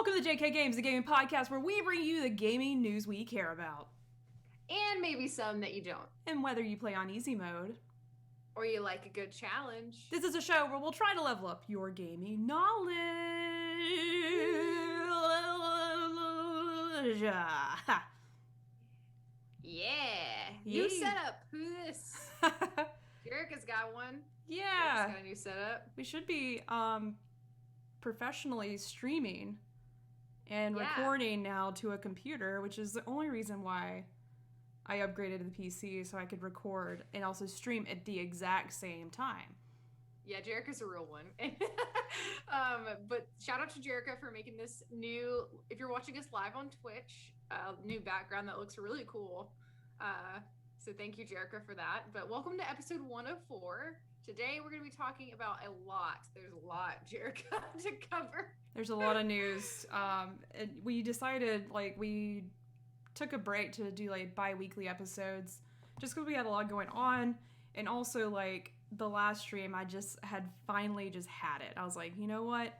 Welcome to JK Games, the gaming podcast where we bring you the gaming news we care about. And maybe some that you don't. And whether you play on easy mode, or you like a good challenge, this is a show where we'll try to level up your gaming knowledge. Yeah. New setup. Who this? Jerica's got one. Yeah. Jerica's got a new setup. We should be professionally streaming and recording now to a computer, which is the only reason why I upgraded the PC, so I could record and also stream at the exact same time. Yeah, Jerica's a real one. But shout out to Jerica for making this new, if you're watching us live on Twitch, new background that looks really cool. So thank you, Jerica, for that. But welcome to episode 104. Today we're going to be talking about a lot. There's a lot, Jerica, to cover. There's a lot of news. We decided, we took a break to do, bi-weekly episodes just because we had a lot going on. And also, the last stream, I just had finally just had it. I was like, you know what?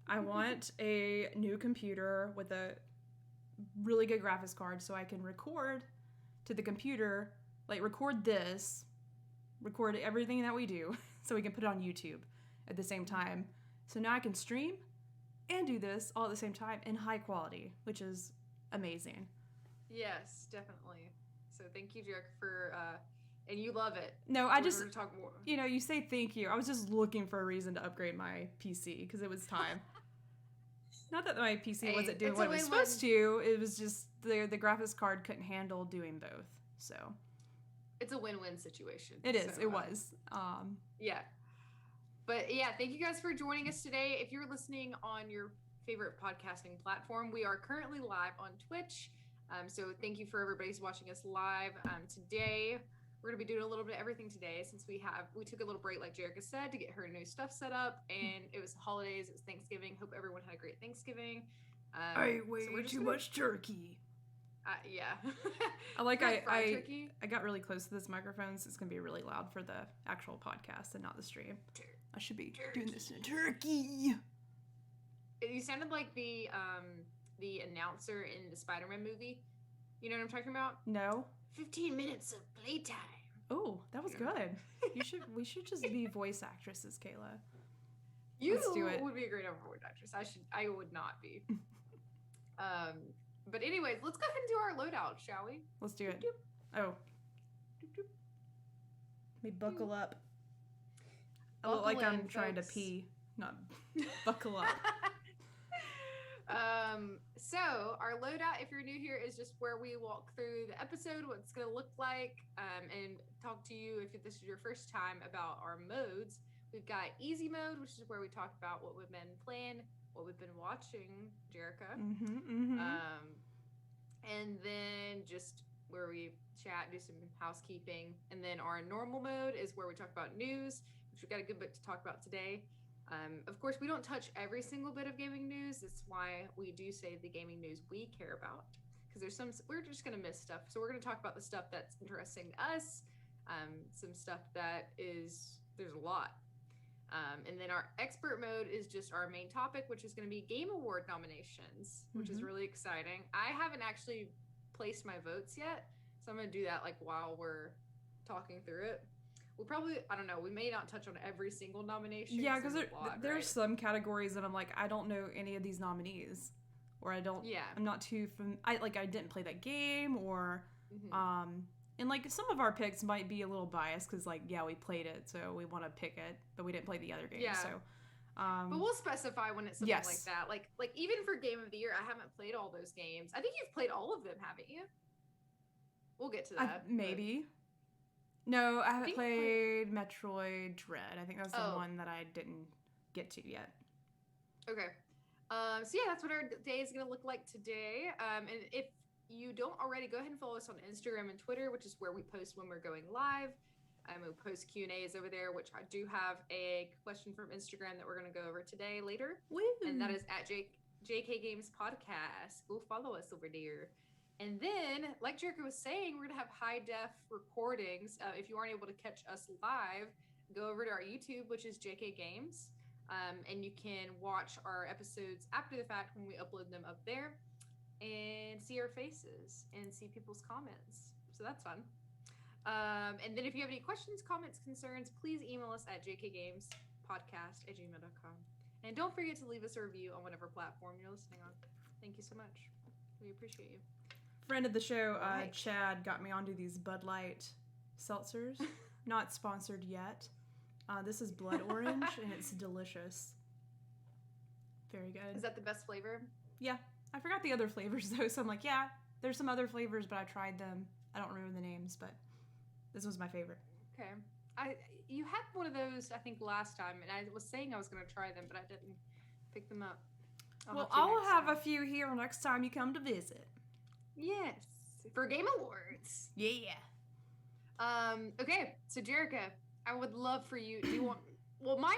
I want a new computer with a really good graphics card so I can record to the computer, record everything that we do so we can put it on YouTube at the same time. So now I can stream and do this all at the same time in high quality, which is amazing. Yes, definitely. So thank you, Jerica, for... and you love it. No, I just, talk more. You say thank you. I was just looking for a reason to upgrade my PC because it was time. Not that my PC wasn't doing what it was supposed to. It was just the graphics card couldn't handle doing both. So it's a win-win situation. It is. It was. Yeah. But yeah, thank you guys for joining us today. If you're listening on your favorite podcasting platform, we are currently live on Twitch. So thank you for everybody who's watching us live today. We're going to be doing a little bit of everything today since we took a little break, like Jerica said, to get her new stuff set up. And it was holidays. It was Thanksgiving. Hope everyone had a great Thanksgiving. I ate way too much turkey. Yeah. I got really close to this microphone, so it's going to be really loud for the actual podcast and not the stream. I should be doing this in a turkey. You sounded like the announcer in the Spider-Man movie. You know what I'm talking about? No. 15 minutes of playtime. Oh, that was good. We should just be voice actresses, Kayla. Let's do it. Would be a great voice actress. I would not be. But anyways, let's go ahead and do our loadout, shall we? Let's do it. Oh. Let me buckle up. I look like I'm trying to pee, not buckle up. So our loadout, if you're new here, is just where we walk through the episode, what it's going to look like, and talk to you, if this is your first time, about our modes. We've got easy mode, which is where we talk about what we've been playing, what we've been watching, Jerica. And then just where we chat, do some housekeeping. And then our normal mode is where we talk about news, which we've got a good bit to talk about today. Of course, we don't touch every single bit of gaming news. That's why we do say the gaming news we care about, because we're just going to miss stuff. So we're going to talk about the stuff that's interesting to us, some stuff there's a lot. And then our expert mode is just our main topic, which is going to be Game Award nominations, which is really exciting. I haven't actually placed my votes yet, so I'm going to do that while we're talking through it. We'll probably, I don't know, we may not touch on every single nomination. Yeah, because there's some categories that I'm I don't know any of these nominees. Or I'm not too I didn't play that game, or, and some of our picks might be a little biased because, we played it, so we want to pick it, but we didn't play the other game, so. But we'll specify when it's something like that. Like even for Game of the Year, I haven't played all those games. I think you've played all of them, haven't you? We'll get to that. Maybe. No, I haven't played Metroid Dread. I think that's the one that I didn't get to yet. Okay. So that's what our day is going to look like today. And if you don't already, go ahead and follow us on Instagram and Twitter, which is where we post when we're going live. We'll post Q&As over there, which I do have a question from Instagram that we're going to go over today later. Woo. And that is at JK Games Podcast. Go follow us over there. And then, like Jerica was saying, we're going to have high-def recordings. If you aren't able to catch us live, go over to our YouTube, which is JK Games. And you can watch our episodes after the fact when we upload them up there and see our faces and see people's comments. So that's fun. And then if you have any questions, comments, concerns, please email us at jkgamespodcast@gmail.com. And don't forget to leave us a review on whatever platform you're listening on. Thank you so much. We appreciate you. Friend of the show, Right. Chad, got me onto these Bud Light seltzers. Not sponsored yet. This is blood orange, and it's delicious. Very good. Is that the best flavor? Yeah. I forgot the other flavors, though, so I'm like, yeah, there's some other flavors, but I tried them. I don't remember the names, but this was my favorite. Okay. You had one of those, I think, last time, and I was saying I was going to try them, but I didn't pick them up. I'll have a few here next time you come to visit. Yes. For Game Awards. Yeah. Okay, so Jerica, I would love for you. Do you want? Well, my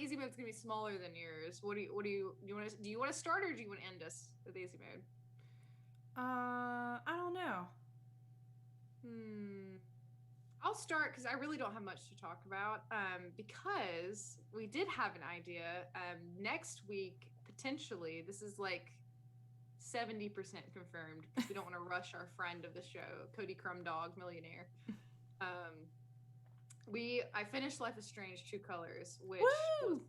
easy mode's gonna be smaller than yours. Do you want to start, or do you want to end us with easy mode? I don't know. I'll start because I really don't have much to talk about. Because we did have an idea. Next week, potentially, this is like 70% confirmed because we don't want to rush our friend of the show, Cody Crumdog, millionaire. I finished Life is Strange: True Colors, which was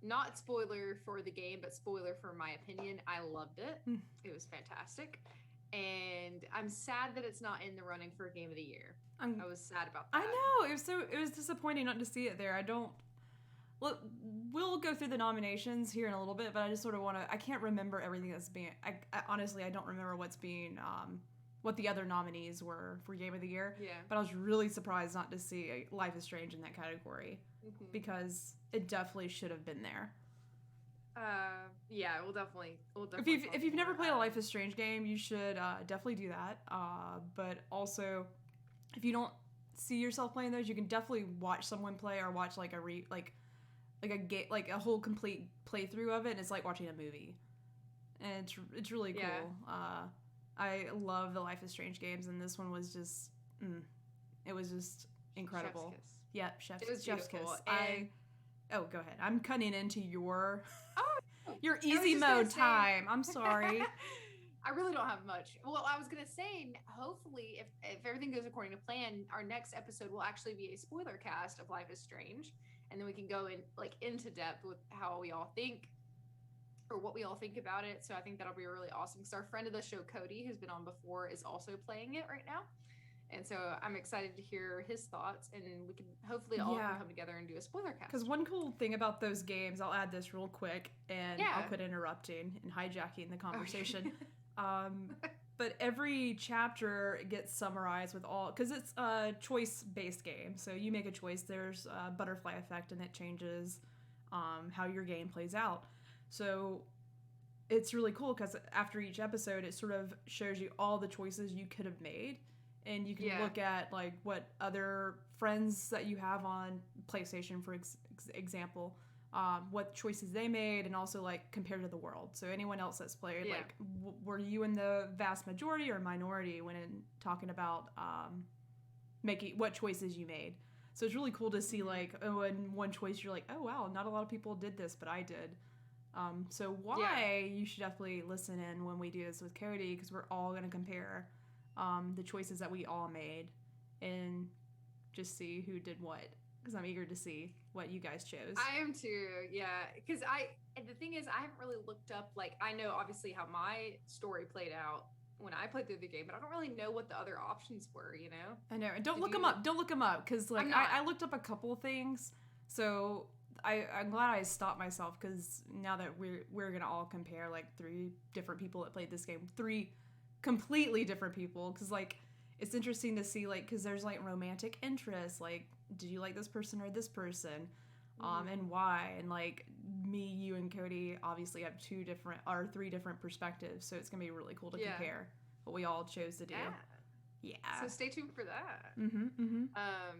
not spoiler for the game, but spoiler for my opinion. I loved it. It was fantastic. And I'm sad that it's not in the running for Game of the Year. I was sad about that. I know. It was disappointing not to see it there. We'll go through the nominations here in a little bit, but I just sort of want to, I can't remember everything that's being, I honestly, I don't remember what's being, what the other nominees were for Game of the Year. Yeah. But I was really surprised not to see Life is Strange in that category because it definitely should have been there. Yeah, we'll definitely. If you've never played a Life is Strange game, you should definitely do that. But also, if you don't see yourself playing those, you can definitely watch someone play or watch like a whole complete playthrough of it, and it's like watching a movie. And it's really cool. Yeah. I love the Life is Strange games, and this one was just it was just incredible. Chef's kiss. Yeah, chef's kiss. Go ahead. I'm cutting into your your easy mode time. I'm sorry. I really don't have much. Well, I was gonna say, hopefully, if everything goes according to plan, our next episode will actually be a spoiler cast of Life is Strange, and then we can go into depth with how we all think, or what we all think about it. So I think that'll be really awesome because our friend of the show, Cody, who's been on before, is also playing it right now. And so I'm excited to hear his thoughts, and we can hopefully all come together and do a spoiler cast. Because one cool thing about those games, I'll add this real quick, and I'll quit interrupting and hijacking the conversation. But every chapter gets summarized with all, because it's a choice-based game. So you make a choice, there's a butterfly effect, and it changes how your game plays out. So it's really cool because after each episode, it sort of shows you all the choices you could have made. And you can look at like what other friends that you have on PlayStation, for example, what choices they made, and also like compared to the world. So anyone else that's played, like, were you in the vast majority or minority when talking about making what choices you made? So it's really cool to see like, in one choice you're like, oh wow, not a lot of people did this, but I did. So you should definitely listen in when we do this with Cody, because we're all going to compare the choices that we all made and just see who did what, because I'm eager to see what you guys chose. I am too, yeah, because the thing is, I haven't really looked up, like, I know obviously how my story played out when I played through the game, but I don't really know what the other options were, you know? I know, and don't look them up, because like I looked up a couple of things, so I'm glad I stopped myself, because now that we're gonna all compare like 3 different people that played this game, 3 completely different people, because like it's interesting to see, like, because there's like romantic interests, like, did you like this person or this person, and why, and like me, you, and Cody obviously have 3 different perspectives, so it's gonna be really cool to compare what we all chose to do. So stay tuned for that.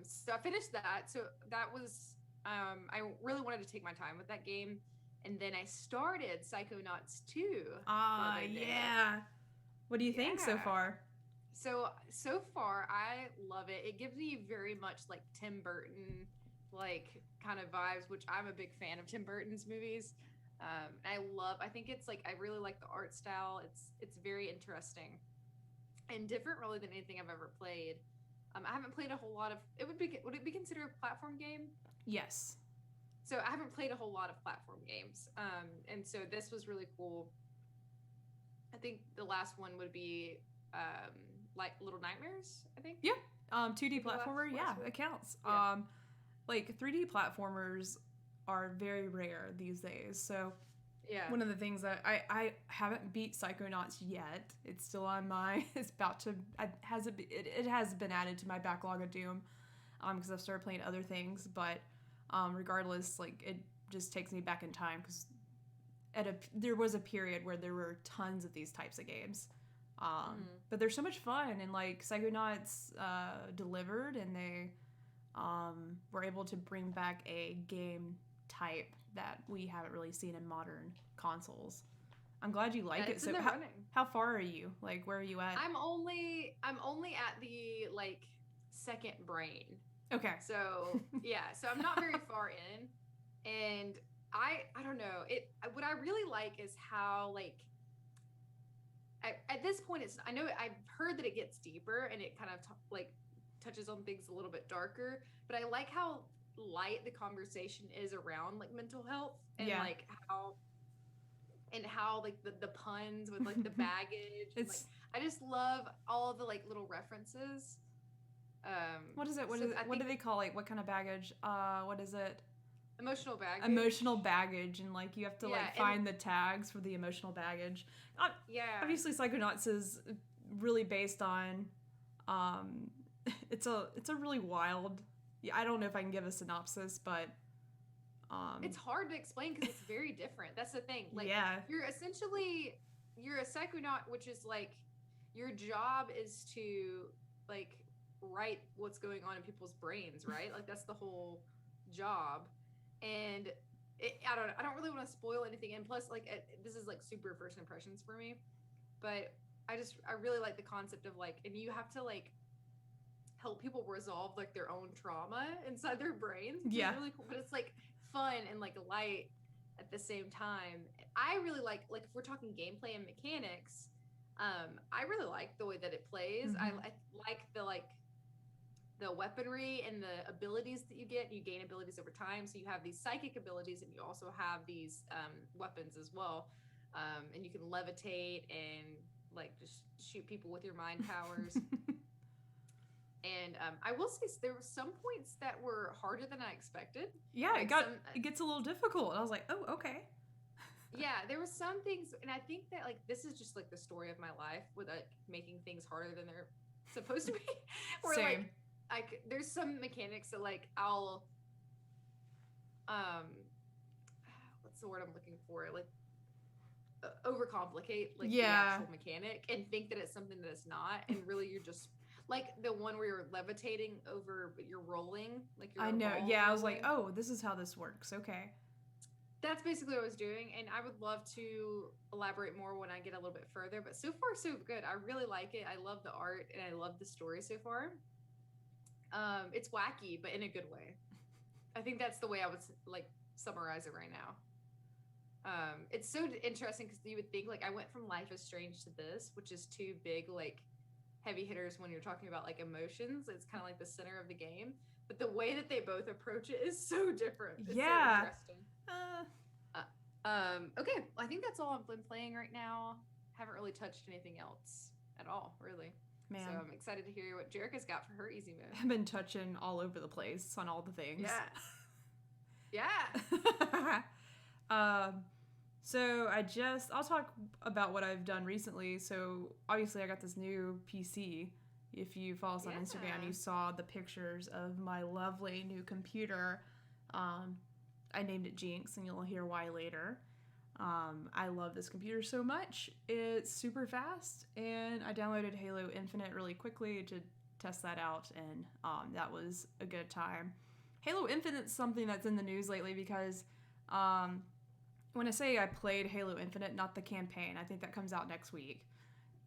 So I finished that, so that was I really wanted to take my time with that game, and then I started Psychonauts 2. What do you think so far? So far, I love it. It gives me very much like Tim Burton like kind of vibes, which I'm a big fan of Tim Burton's movies. I think it's like I really like the art style. It's very interesting and different really than anything I've ever played. I haven't played a whole lot of would it be considered a platform game? Yes. So I haven't played a whole lot of platform games. And so this was really cool. I think the last one would be like Little Nightmares, I think. Yeah. 2D platformer, yeah, it counts. Yeah. Like 3D platformers are very rare these days. So Yeah. one of the things that I haven't beat Psychonauts yet. It's still on my. It's about to. It has been added to my backlog of Doom, because I've started playing other things. But regardless, like it just takes me back in time because there was a period where there were tons of these types of games. But they're so much fun, and like Psychonauts delivered, and they were able to bring back a game type that we haven't really seen in modern consoles. I'm glad you like it. So how far are you? Like, where are you at? I'm only at the like second brain. Okay. So yeah, so I'm not very far in, and I don't know it. What I really like is how like at this point I know I've heard that it gets deeper and it kind of like touches on things a little bit darker, but I like how light the conversation is around like mental health and like how like the puns with like the baggage. And, like, I just love all of the like little references. What is it? What do they call it? What kind of baggage? What is it? Emotional baggage. Emotional baggage, and like you have to like find the tags for the emotional baggage. Obviously, Psychonauts is really based on. It's a really wild. I don't know if I can give a synopsis, but it's hard to explain because it's very different. That's the thing. Like, you're a psychonaut, which is like your job is to like write what's going on in people's brains, right? Like that's the whole job. And I don't really want to spoil anything. And plus, like this is like super first impressions for me, but I really like the concept of like, and you have to like help people resolve like their own trauma inside their brains. Which is really cool, but it's like fun and like light at the same time. I really like if we're talking gameplay and mechanics, I really like the way that it plays. I like the weaponry and the abilities that you get. You gain abilities over time, so you have these psychic abilities and you also have these weapons as well, and you can levitate and like just shoot people with your mind powers. And I will say there were some points that were harder than I expected. Yeah, like it gets a little difficult. I was like, oh, okay. Yeah, there were some things, and I think that like this is just like the story of my life with like making things harder than they're supposed to be. Where Same. Like there's some mechanics that like I'll what's the word I'm looking for? Like overcomplicate like the actual mechanic and think that it's something that it's not, and really you're just like the one where you're levitating over but you're rolling like you're I know. Yeah, rolling. I was like, oh, this is how this works. Okay. That's basically what I was doing, and I would love to elaborate more when I get a little bit further, but so far so good. I really like it. I love the art and I love the story so far. It's wacky, but in a good way. I think that's the way I would like summarize it right now. It's so interesting because you would think like I went from Life is Strange to this, which is two big like heavy hitters when you're talking about like emotions. It's kind of like the center of the game, but the way that they both approach it is so different. It's so interesting. Okay, well, I think that's all I've been playing right now. Haven't really touched anything else at all, really. Man. So I'm excited to hear what Jerica's got for her easy mode. I've been touching all over the place on all the things. Yeah. So I'll talk about what I've done recently. So obviously I got this new PC. If you follow us on Instagram, you saw the pictures of my lovely new computer. I named it Jinx, and you'll hear why later. I love this computer so much. It's super fast, and I downloaded Halo Infinite really quickly to test that out, and that was a good time. Halo Infinite's something that's in the news lately because when I say I played Halo Infinite, not the campaign, I think that comes out next week.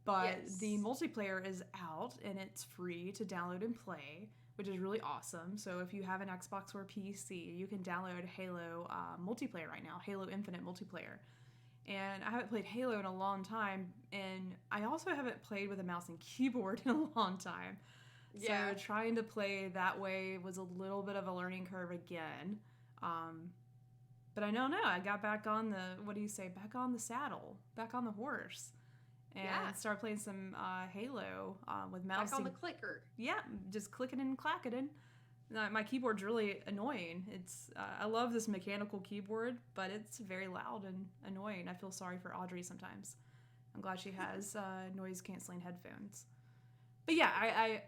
But Yes. the multiplayer is out and it's free to download and play, which is really awesome. So if you have an Xbox or PC, you can download Halo multiplayer right now, Halo Infinite multiplayer. And I haven't played Halo in a long time, and I also haven't played with a mouse and keyboard in a long time. Yeah. So trying to play that way was a little bit of a learning curve again. But I don't know. I got back on back on the saddle, back on the horse, and started playing some Halo with mouse. Back on the clicker. Yeah, just clicking and clacking. My keyboard's really annoying. It's I love this mechanical keyboard, but it's very loud and annoying. I feel sorry for Audrey sometimes. I'm glad she has noise canceling headphones. But yeah,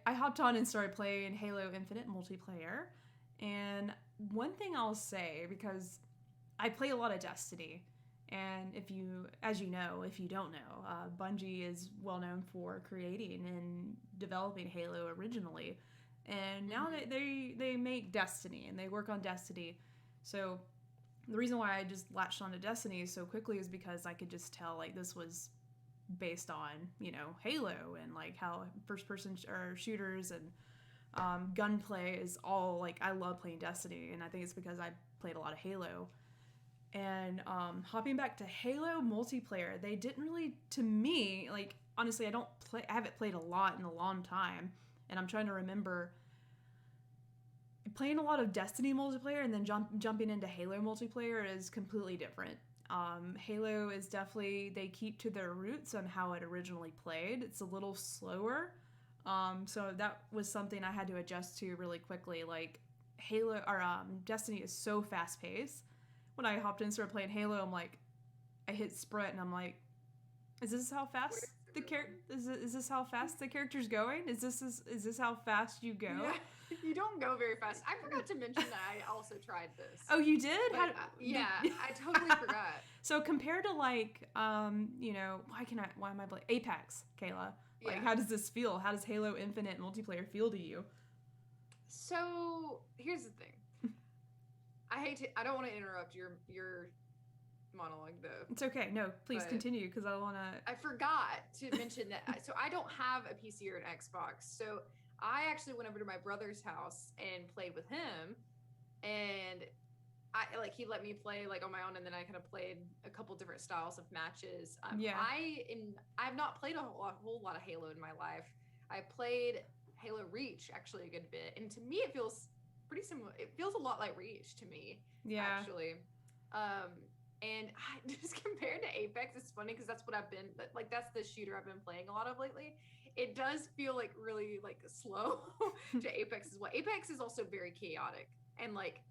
I hopped on and started playing Halo Infinite multiplayer. And one thing I'll say, because I play a lot of Destiny, and if you don't know, Bungie is well known for creating and developing Halo originally. And now they make Destiny and they work on Destiny. So the reason why I just latched onto Destiny so quickly is because I could just tell like this was based on, Halo and like how first person shooters and gunplay is all like I love playing Destiny, and I think it's because I played a lot of Halo. And hopping back to Halo multiplayer, they didn't really, to me, like honestly, I haven't played a lot in a long time. And I'm trying to remember playing a lot of Destiny multiplayer and then jumping into Halo multiplayer is completely different. Halo is definitely, they keep to their roots on how it originally played. It's a little slower. So that was something I had to adjust to really quickly. Like Destiny is so fast paced. When I hopped in and started playing Halo, I hit sprint and I'm like, is this how fast is this how fast the character's going? Is this how fast you go? Yeah, you don't go very fast. I forgot to mention that I also tried this. Oh, you did? But, I totally forgot. So compared to why am I playing Apex, Kayla? Like, how does this feel? How does Halo Infinite multiplayer feel to you? So here's the thing. I don't want to interrupt your monologue though. It's okay. No, please continue because I forgot to mention that. So I don't have a PC or an Xbox. So I actually went over to my brother's house and played with him, and he let me play like on my own, and then I kind of played a couple different styles of matches. I've not played a whole lot of Halo in my life. I played Halo Reach actually a good bit, and to me it feels pretty similar. It feels a lot like Reach to me. Yeah. Actually. And just compared to Apex, it's funny because that's what I've been like. That's the shooter I've been playing a lot of lately. It does feel like really like slow to Apex as well. Apex is also very chaotic and like.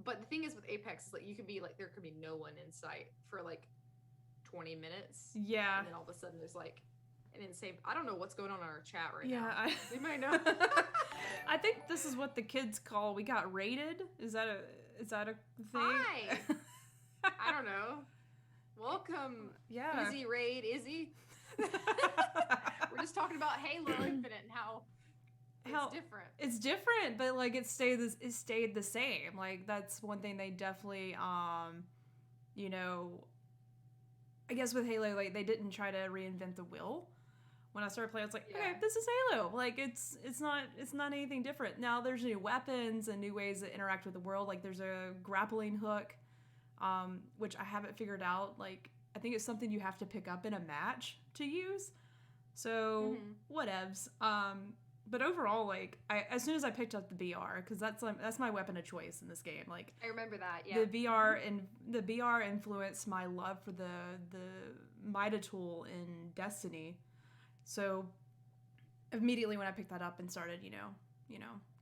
But the thing is with Apex is like you could be like there could be no one in sight for like 20 minutes. Yeah. And then all of a sudden there's like an insane. I don't know what's going on in our chat right now. Yeah. You might know. I think this is what the kids call we got raided. Is that a thing? Hi. I don't know. Welcome. Yeah. Izzy Raid, Izzy. We're just talking about Halo Infinite and how it's different. It's different, but like it stayed the same. Like that's one thing they definitely I guess with Halo, like they didn't try to reinvent the wheel. When I started playing, I was like, okay, this is Halo. Like it's not anything different. Now there's new weapons and new ways to interact with the world. Like there's a grappling hook. Which I haven't figured out. Like, I think it's something you have to pick up in a match to use. So, whatevs. But overall, like, as soon as I picked up the BR, because that's my weapon of choice in this game. Like, I remember that. Yeah. The BR influenced my love for the Mida tool in Destiny. So, immediately when I picked that up and started,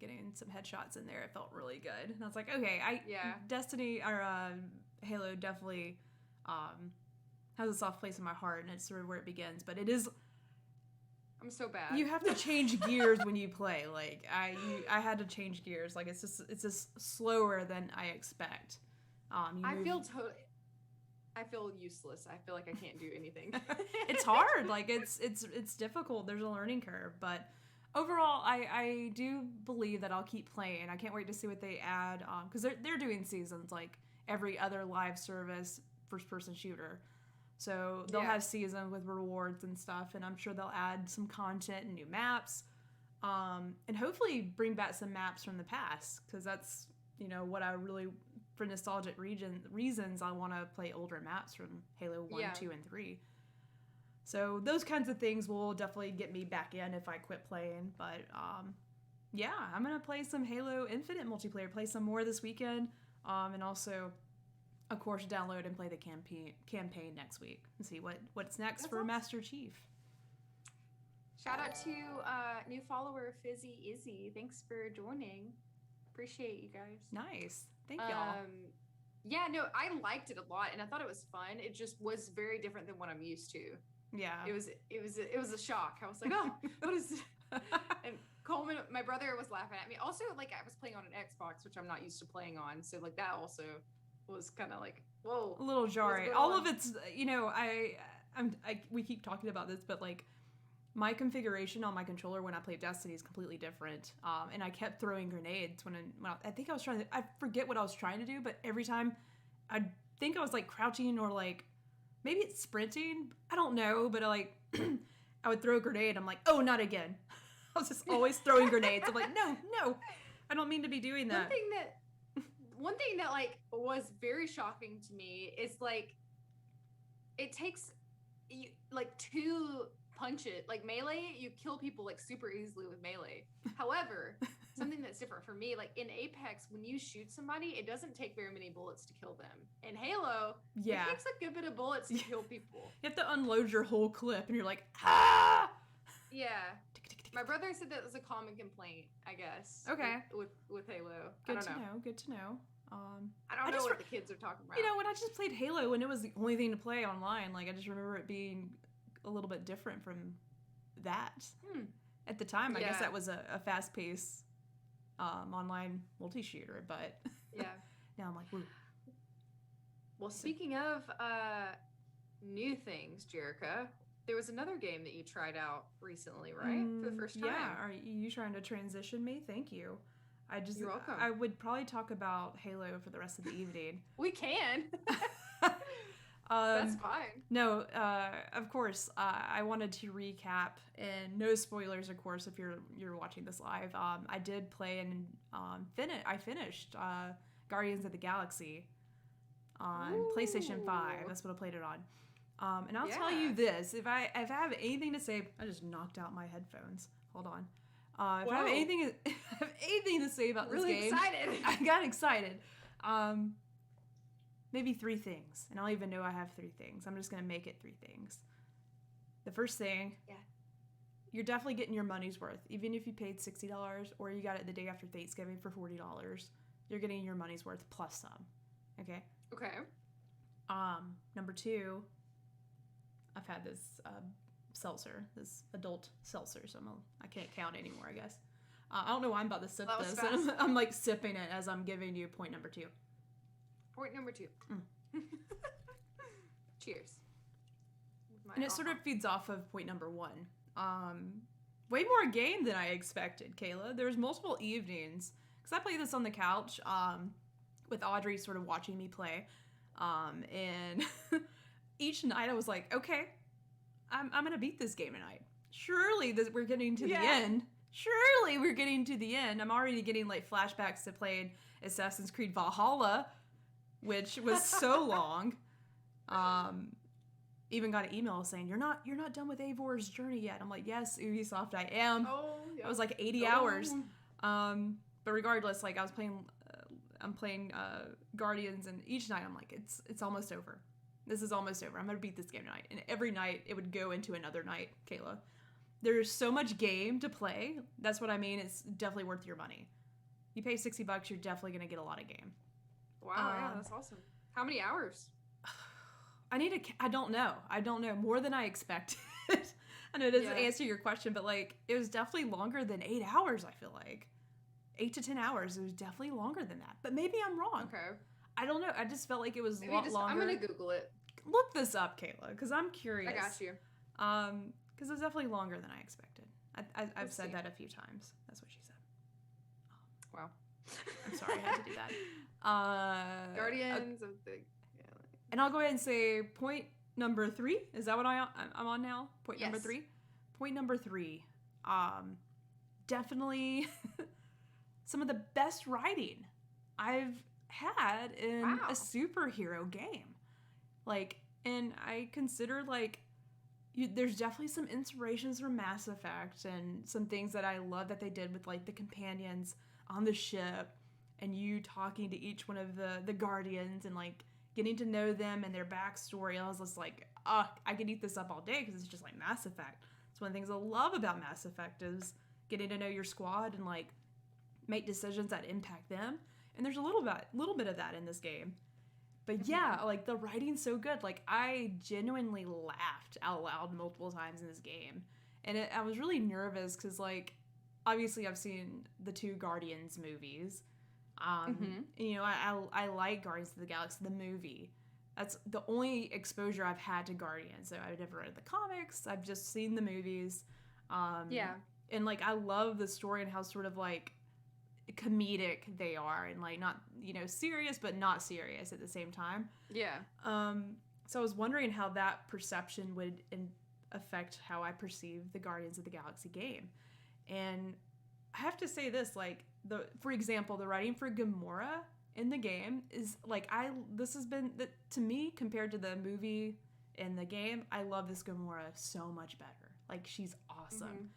getting some headshots in there, it felt really good. And I was like, okay, Destiny or Halo definitely has a soft place in my heart, and it's sort of where it begins. But it is. I'm so bad. You have to change gears when you play. Like I had to change gears. Like it's just slower than I expect. I feel useless. I feel like I can't do anything. It's hard. Like it's difficult. There's a learning curve, but. Overall, I do believe that I'll keep playing. I can't wait to see what they add because they're doing seasons like every other live service first-person shooter. So they'll have seasons with rewards and stuff, and I'm sure they'll add some content and new maps, and hopefully bring back some maps from the past, because that's, what I really, for nostalgic reasons, I want to play older maps from Halo 1, 2, and 3. So those kinds of things will definitely get me back in if I quit playing, but yeah, I'm going to play some Halo Infinite multiplayer, play some more this weekend, and also, of course, download and play the campaign next week and see what's next for Master Chief. Shout out to new follower Fizzy Izzy. Thanks for joining. Appreciate you guys. Nice. Thank y'all. Yeah, no, I liked it a lot, and I thought it was fun. It just was very different than what I'm used to. Yeah. It was a shock. I was like, oh, what is this? And Coleman, my brother, was laughing at me. Also, like, I was playing on an Xbox, which I'm not used to playing on, so like that also was kind of like, whoa, a little jarring. All of it's, we keep talking about this, but like my configuration on my controller when I play Destiny is completely different. And I kept throwing grenades when I think I was trying to, I forget what I was trying to do, but every time I think I was like crouching or like maybe it's sprinting. I don't know, but I would throw a grenade. I'm like, oh, not again. I was just always throwing grenades. I'm like, no, I don't mean to be doing that. One thing that like was very shocking to me is like it takes you like 2 punches, like melee, you kill people like super easily with melee. However, something that's different for me, like in Apex, when you shoot somebody, it doesn't take very many bullets to kill them. In Halo, it takes a good bit of bullets to kill people. You have to unload your whole clip and you're like, ah! Yeah. My brother said that was a common complaint, I guess. Okay. With Halo. Good to know. I don't know what the kids are talking about. When I just played Halo and it was the only thing to play online, like I just remember it being a little bit different from that. At the time, I guess that was a fast-paced online multi-shooter, but now I'm like, woo. Well, speaking of new things, Jerica, there was another game that you tried out recently, right? For the first time. Yeah. Are you trying to transition me? Thank you. You're welcome. I would probably talk about Halo for the rest of the evening. We can. That's fine. No, of course. I wanted to recap, and no spoilers, of course, if you're watching this live. I did play and I finished Guardians of the Galaxy on PlayStation 5. That's what I played it on. And I'll tell you this: if I have anything to say, I just knocked out my headphones. Hold on. If I have anything to say about this game, excited. I got excited. Maybe 3 things, and I don't even know I have 3 things. I'm just gonna make it 3 things. The first thing, you're definitely getting your money's worth, even if you paid $60 or you got it the day after Thanksgiving for $40. You're getting your money's worth plus some. Okay. Okay. Number 2, I've had this seltzer, this adult seltzer, so I can't count anymore, I guess. I don't know why I'm about to sip this. I'm like sipping it as I'm giving you point number 2. Point number 2. Cheers. And it sort of feeds off of point number 1. Way more game than I expected, Kayla. There's multiple evenings, because I played this on the couch with Audrey sort of watching me play. And each night I was like, okay, I'm going to beat this game tonight. Surely we're getting to the end. Surely we're getting to the end. I'm already getting like flashbacks to playing Assassin's Creed Valhalla, which was so long. Even got an email saying, you're not done with Eivor's journey yet. I'm like, yes, Ubisoft, I am. It was like 80 hours. But regardless, like I'm playing Guardians, and each night I'm like, it's almost over. This is almost over. I'm going to beat this game tonight. And every night it would go into another night, Kayla. There's so much game to play. That's what I mean. It's definitely worth your money. You pay $60, you're definitely going to get a lot of game. Wow, yeah, that's awesome. How many hours? I don't know. More than I expected. I know it doesn't answer your question, but like, it was definitely longer than 8 hours, I feel like. 8 to 10 hours. It was definitely longer than that. But maybe I'm wrong. Okay. I don't know. I just felt like it was a lot longer. I'm going to Google it. Look this up, Kayla, because I'm curious. I got you. Because it was definitely longer than I expected. I've said that a few times. That's what she said. Wow. I'm sorry I had to do that. Guardians of the... And I'll go ahead and say point number 3. Is that what I'm on now? Point number Yes. 3. Point number 3. Definitely some of the best writing I've had in Wow. a superhero game. Like, and I consider like there's definitely some inspirations from Mass Effect and some things that I love that they did with like the companions on the ship and you talking to each one of the Guardians and like getting to know them and their backstory. I was just like, I could eat this up all day because it's just like Mass Effect. It's one of the things I love about Mass Effect is getting to know your squad and like make decisions that impact them. And there's a little bit of that in this game. But yeah, like the writing's so good. Like I genuinely laughed out loud multiple times in this game. And I was really nervous because like obviously I've seen the 2 Guardians movies. And, you know, I like Guardians of the Galaxy, the movie. That's the only exposure I've had to Guardians. So I've never read the comics. I've just seen the movies. Yeah. And like I love the story and how sort of like comedic they are and like not, you know, serious but not serious at the same time. Yeah. So I was wondering how that perception would affect how I perceive the Guardians of the Galaxy game. And I have to say this, like for example, the writing for Gamora in the game is like this has been to me compared to the movie and the game, I love this Gamora so much better. Like she's awesome.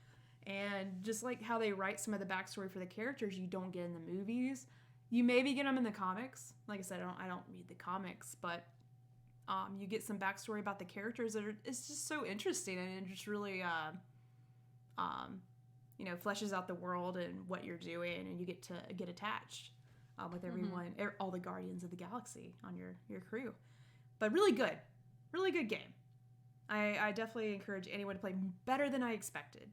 And just like how they write some of the backstory for the characters you don't get in the movies. You maybe get them in the comics. Like I said, I don't read the comics, but you get some backstory about the characters it's just so interesting and it just really you know, fleshes out the world and what you're doing and you get to get attached with everyone, all the Guardians of the Galaxy on your crew. But really good game. I definitely encourage anyone to play better than I expected.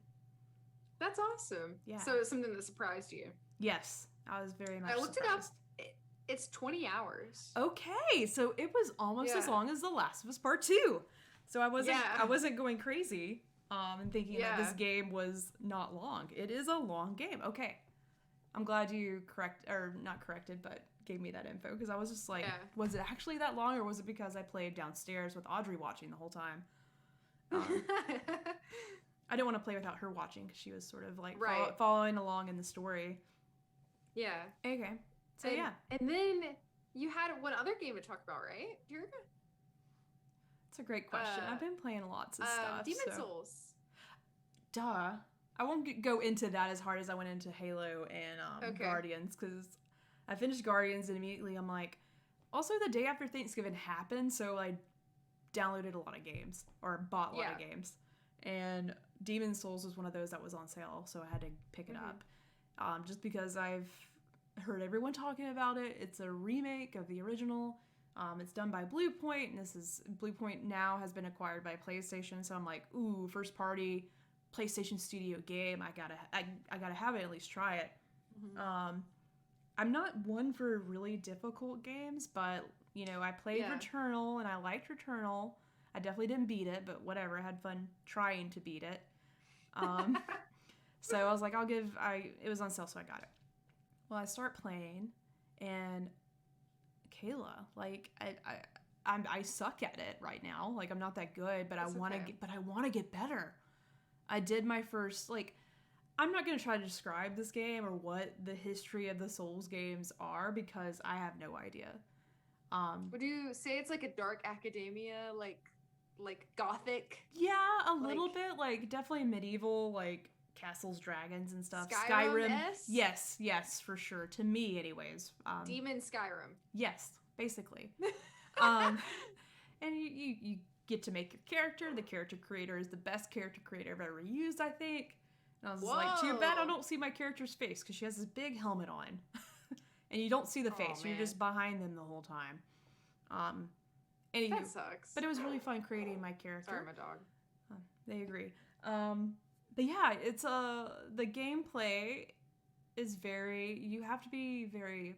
That's awesome. Yeah. So it's something that surprised you. Yes, I was very much I looked surprised. it up. It's 20 hours. Okay, so it was almost as long as The Last of Us Part 2. So I wasn't going crazy and thinking that this game was not long. It is a long game. Okay. I'm glad you not corrected, but gave me that info because I was just like, was it actually that long or was it because I played downstairs with Audrey watching the whole time? I didn't want to play without her watching because she was sort of like following along in the story. Yeah. Okay. So And then you had one other game to talk about, right? Do you remember? It's a great question. I've been playing lots of stuff. Demon Souls. Duh. I won't go into that as hard as I went into Halo and Guardians because I finished Guardians and immediately I'm like, also the day after Thanksgiving happened, so I downloaded a lot of games or bought a lot of games. And Demon Souls was one of those that was on sale, so I had to pick it up. Just because I've heard everyone talking about it. It's a remake of the original. It's done by Bluepoint, and Bluepoint now has been acquired by PlayStation, so I'm like, ooh, first party PlayStation Studio game. I gotta have it, at least try it. I'm not one for really difficult games, but you know, I played Returnal and I liked Returnal. I definitely didn't beat it, but whatever. I had fun trying to beat it. So I was like, it was on sale, so I got it. Well, I start playing, and Kayla, like, I suck at it right now. Like, I'm not that good, but I want to get better. I did my first, like, I'm not going to try to describe this game or what the history of the Souls games are because I have no idea. Would you say it's like a dark academia, like gothic? Yeah, a little bit, like definitely medieval, like castles, dragons, and stuff. Skyrim. Yes, for sure. To me, anyways. Demon Skyrim. Yes, basically. And you get to make your character. The character creator is the best character creator I've ever used, I think. And I was like, too bad I don't see my character's face because she has this big helmet on. And you don't see the face. You're just behind them the whole time. Anywho, that sucks. But it was really fun creating my character. Sorry, my dog. They agree. But yeah, it's the gameplay is you have to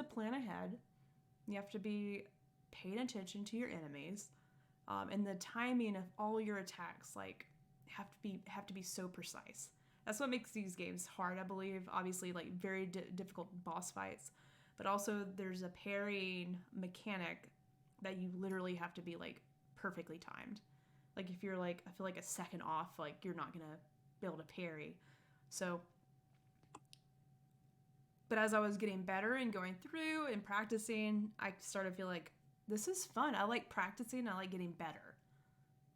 plan ahead. You have to be paying attention to your enemies. And the timing of all your attacks, like, have to be so precise. That's what makes these games hard, I believe. Obviously, like, very difficult boss fights. But also, there's a parrying mechanic that you literally have to be, like, perfectly timed. Like if you're like, I feel like a second off, like you're not gonna be able to parry. So, but as I was getting better and going through and practicing, I started to feel like this is fun. I like practicing. I like getting better.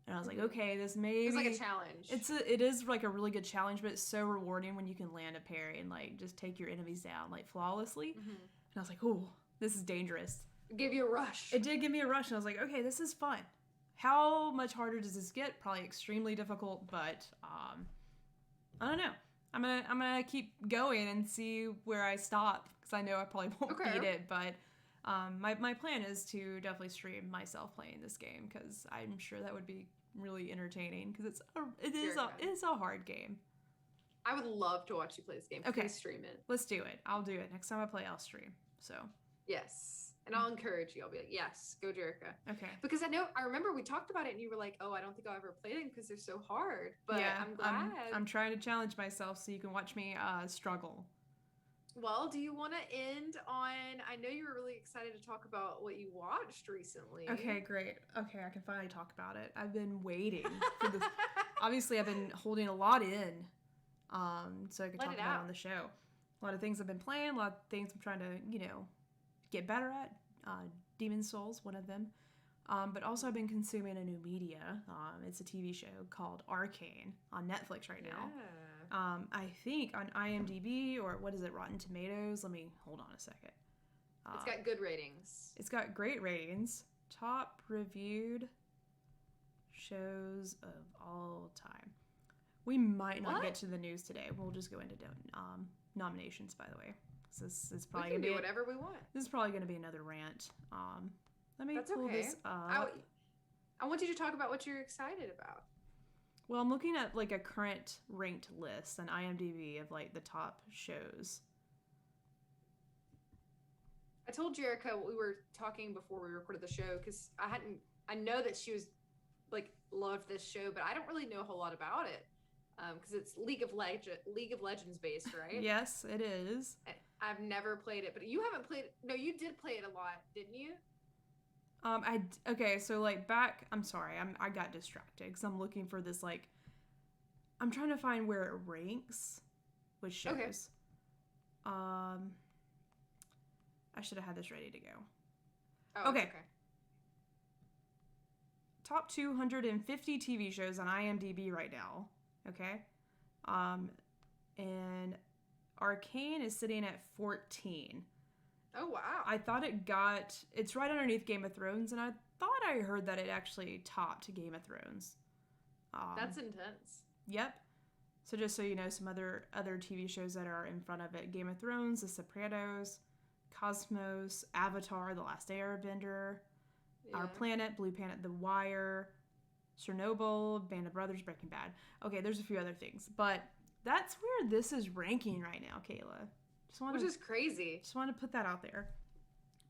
And I was like, okay, this maybe It's like a challenge. It is like a really good challenge, but it's so rewarding when you can land a parry and like just take your enemies down like flawlessly. And I was like, oh, this is dangerous. It gave you a rush. It did give me a rush, and I was like, okay, this is fun. How much harder does this get? Probably extremely difficult, but I don't know. I'm gonna keep going and see where I stop, because I know I probably won't beat it. But my plan is to definitely stream myself playing this game, because I'm sure that would be really entertaining, because it is a hard game. I would love to watch you play this game. Okay, please stream it. Let's do it. I'll do it next time I play. I'll stream. So yes, and I'll encourage you. I'll be like, yes, go Jerica. Okay. Because I remember we talked about it, and you were like, oh, I don't think I'll ever play them because they're so hard. But yeah, I'm glad. I'm trying to challenge myself so you can watch me struggle. Well, do you want to end on, I know you were really excited to talk about what you watched recently. Okay, great. Okay, I can finally talk about it. I've been waiting for this. Obviously, I've been holding a lot in, so I could talk about it on the show. A lot of things I've been playing, a lot of things I'm trying to, get better at. Demon's Souls, one of them. But also I've been consuming a new media. It's a TV show called Arcane on Netflix right now. I think on IMDb, or what is it, Rotten Tomatoes? Let me hold on a second. It's got good ratings. It's got great ratings. Top reviewed shows of all time. We might not get to the news today. We'll just go into nominations, by the way. This is probably we can do whatever we want. This is probably going to be another rant. Let me pull this up. I want you to talk about what you're excited about. Well, I'm looking at like a current ranked list on IMDb of like the top shows. I told Jerica we were talking before we recorded the show, because I know that she was like loved this show, but I don't really know a whole lot about it, because it's League of Legends based, right? Yes, it is. I've never played it, but you haven't played it. No, you did play it a lot, didn't you? Okay, so like I'm sorry, I got distracted because I'm looking for this, like, I'm trying to find where it ranks with shows. Okay. I should have had this ready to go. Oh, okay. Top 250 TV shows on IMDb right now. Okay. And Arcane is sitting at 14. Oh, wow. I thought it's right underneath Game of Thrones, and I thought I heard that it actually topped Game of Thrones. That's intense. Yep. So just so you know, some other TV shows that are in front of it: Game of Thrones, The Sopranos, Cosmos, Avatar, The Last Airbender, Our Planet, Blue Planet, The Wire, Chernobyl, Band of Brothers, Breaking Bad. Okay, there's a few other things, but that's where this is ranking right now, Kayla. Which is crazy. Just want to put that out there.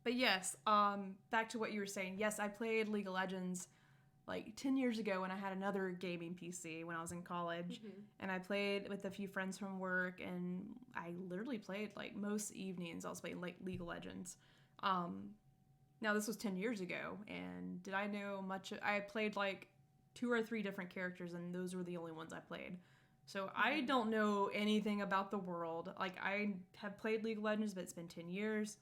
But yes, back to what you were saying. Yes, I played League of Legends like 10 years ago when I had another gaming PC when I was in college. Mm-hmm. And I played with a few friends from work, and I literally played like most evenings I was playing like League of Legends. Now this was 10 years ago, and did I know much? I played like 2 or 3 different characters, and those were the only ones I played. So I don't know anything about the world. Like, I have played League of Legends, but it's been 10 years.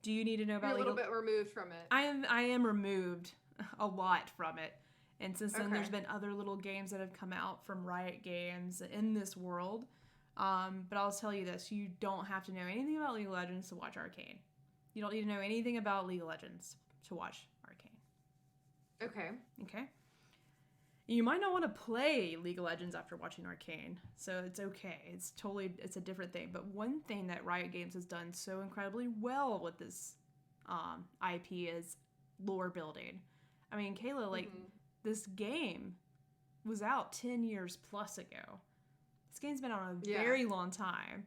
Do you need to know about You're a little bit removed from it. I am removed a lot from it. And since then, there's been other little games that have come out from Riot Games in this world. But I'll tell you this. You don't have to know anything about League of Legends to watch Arcane. You don't need to know anything about League of Legends to watch Arcane. Okay. You might not want to play League of Legends after watching Arcane, so it's okay. It's a different thing. But one thing that Riot Games has done so incredibly well with this IP is lore building. I mean, Kayla, like, this game was out 10 years plus ago. This game's been on a very long time.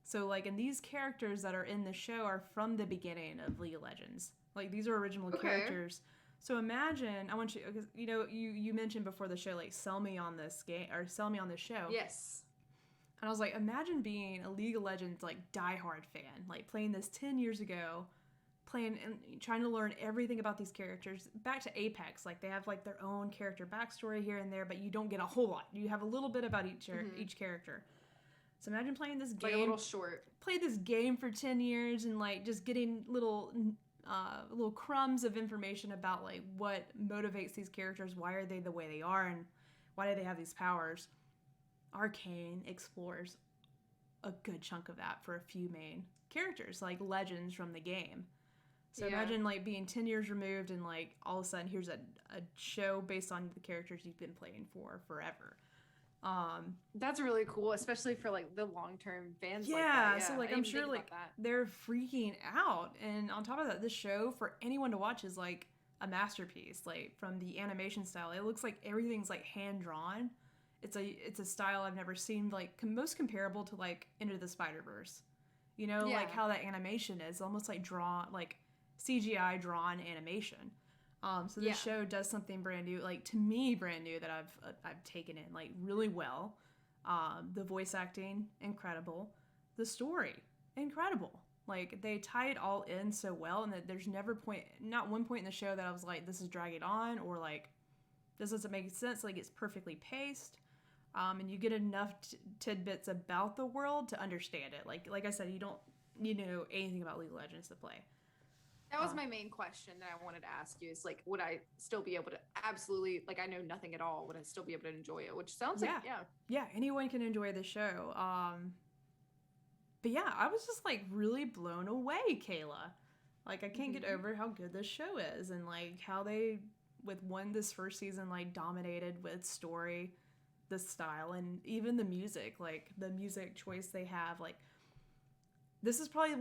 So, like, and these characters that are in the show are from the beginning of League of Legends. Like, these are original characters. So imagine, I want you, because you mentioned before the show, like, sell me on this game, or sell me on this show. Yes. And I was like, imagine being a League of Legends, like, diehard fan, like, playing this 10 years ago, playing and trying to learn everything about these characters. Back to Apex, like they have like their own character backstory here and there, but you don't get a whole lot. You have a little bit about each character. So imagine playing this game, like a little short. Play this game for 10 years and like just getting little crumbs of information about like what motivates these characters, why are they the way they are, and why do they have these powers. Arcane explores a good chunk of that for a few main characters, like legends from the game. So imagine like being 10 years removed and like all of a sudden here's a show based on the characters you've been playing for forever. That's really cool, especially for like the long-term fans. Yeah, so like I'm sure like they're freaking out. And on top of that, this show for anyone to watch is like a masterpiece. Like from the animation style, it looks like everything's like hand drawn. It's a style I've never seen, like most comparable to like Into the Spider-Verse. You know, like how that animation is almost like drawn, like CGI drawn animation. So this show does something brand new, like to me brand new, that I've taken in like really well. The voice acting, incredible. The story, incredible. Like they tie it all in so well, and that there's not one point in the show that I was like, this is dragging on, or like this doesn't make sense. Like it's perfectly paced. And you get enough tidbits about the world to understand it. Like I said, you don't know anything about League of Legends to play. That was my main question that I wanted to ask you, is like, would I still be able to absolutely, like, I know nothing at all, would I still be able to enjoy it? Which sounds like, Yeah, anyone can enjoy the show. But yeah, I was just like really blown away, Kayla. Like I can't get over how good this show is, and like how they, this first season, like dominated with story, the style, and even the music, like the music choice they have. Like this is probably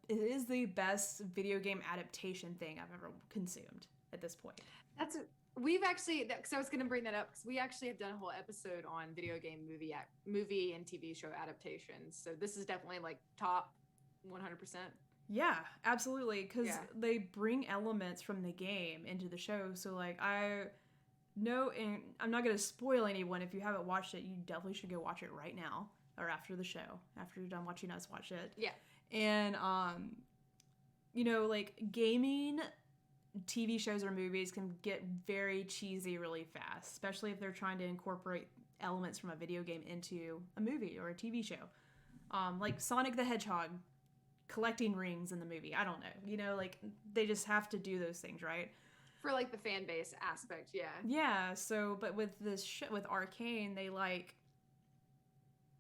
it is the best video game adaptation thing I've ever consumed at this point. We've actually, because I was going to bring that up, because we actually have done a whole episode on video game movie and TV show adaptations. So this is definitely like top 100%. Yeah, absolutely. Because they bring elements from the game into the show. So like I know, and I'm not going to spoil anyone. If you haven't watched it, you definitely should go watch it right now, or after the show, after you're done watching us watch it. Yeah. And, like gaming TV shows or movies can get very cheesy really fast, especially if they're trying to incorporate elements from a video game into a movie or a TV show. Like Sonic the Hedgehog collecting rings in the movie. I don't know. Like they just have to do those things, right? For like the fan base aspect, yeah. Yeah, so, but with this with Arcane, they like,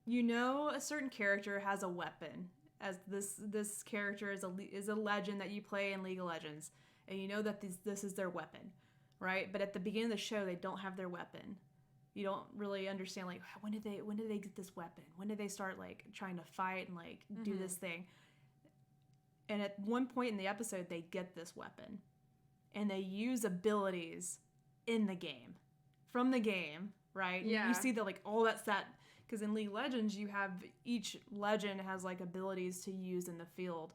a certain character has a weapon. As this character is a legend that you play in League of Legends, and you know that this is their weapon, right? But at the beginning of the show, they don't have their weapon. You don't really understand like when did they get this weapon? When did they start like trying to fight and like do this thing? And at one point in the episode, they get this weapon, and they use abilities in the game, from the game, right? Yeah. You see that like that's that. Because in League of Legends, you have each legend has like abilities to use in the field,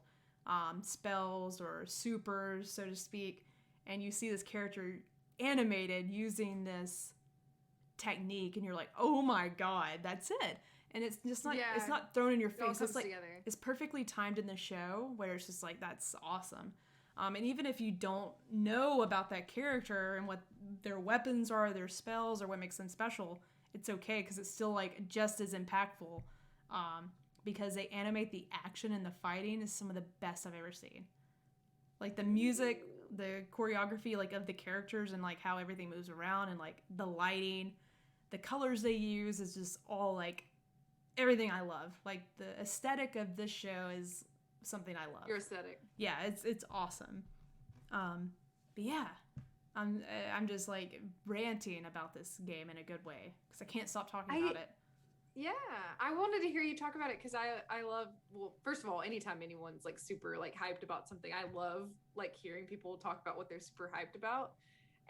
spells or supers, so to speak, and you see this character animated using this technique, and you're like, oh my god, that's it. And it's just not it's not thrown in your face. It's like it's perfectly timed in the show where it's just like that's awesome. And even if you don't know about that character and what their weapons are, their spells, or what makes them special, it's okay, because it's still like just as impactful, because they animate the action and the fighting is some of the best I've ever seen. Like the music, the choreography, like of the characters, and like how everything moves around, and like the lighting, the colors they use is just all like everything I love. Like the aesthetic of this show is something I love. Your aesthetic. Yeah, it's awesome. But yeah. I'm just like ranting about this game in a good way, because I can't stop talking about it. Yeah, I wanted to hear you talk about it, because I love, well, first of all, anytime anyone's like super like hyped about something, I love like hearing people talk about what they're super hyped about.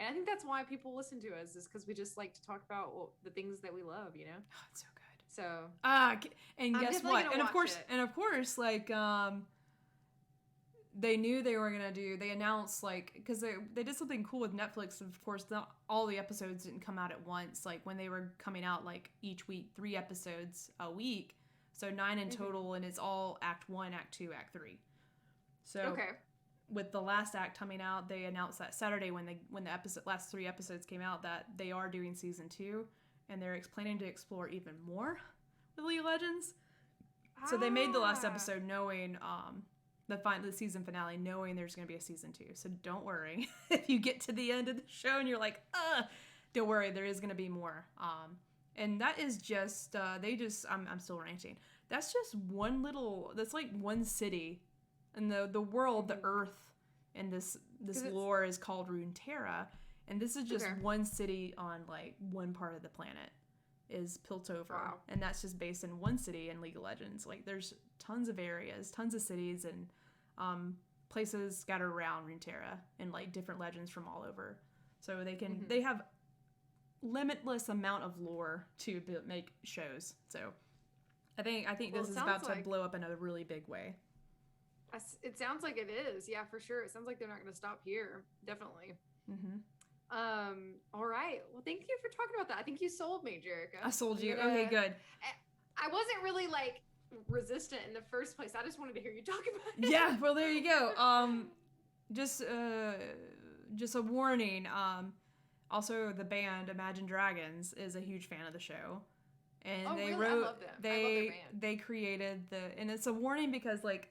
And I think that's why people listen to us, is because we just like to talk about the things that we love, Oh, it's so good. So and guess what? And of course, like they knew they were gonna do. They announced like, because they did something cool with Netflix. Of course, not all the episodes didn't come out at once. Like when they were coming out like each week, 3 episodes a week, so 9 in total, and it's all Act 1, Act 2, Act 3. So with the last act coming out, they announced that Saturday when the last 3 episodes came out that they are doing season 2, and they're planning to explore even more with League of Legends. So they made the last episode knowing the season finale, knowing there's going to be a season 2. So don't worry if you get to the end of the show and you're like, don't worry, there is going to be more. And that is just I'm still ranting. That's just that's like one city. And the world, the Earth, and this lore is called Runeterra, and this is just one city on like one part of the planet is Piltover, and that's just based in one city in League of Legends. Like there's tons of areas, tons of cities, and places scattered around Runeterra, and like different legends from all over. So they have limitless amount of lore to make shows. So I think this is about to blow up in a really big way. It sounds like it is. Yeah, for sure. It sounds like they're not going to stop here. Definitely. Mm-hmm. All right. Well, thank you for talking about that. I think you sold me, Jerica. I sold you. Okay, good. I wasn't really like resistant in the first place. I just wanted to hear you talk about it. Yeah. Well, there you go. Just a warning. Also, the band Imagine Dragons is a huge fan of the show, and they really? wrote. I love them. I love their band. They created and it's a warning because like.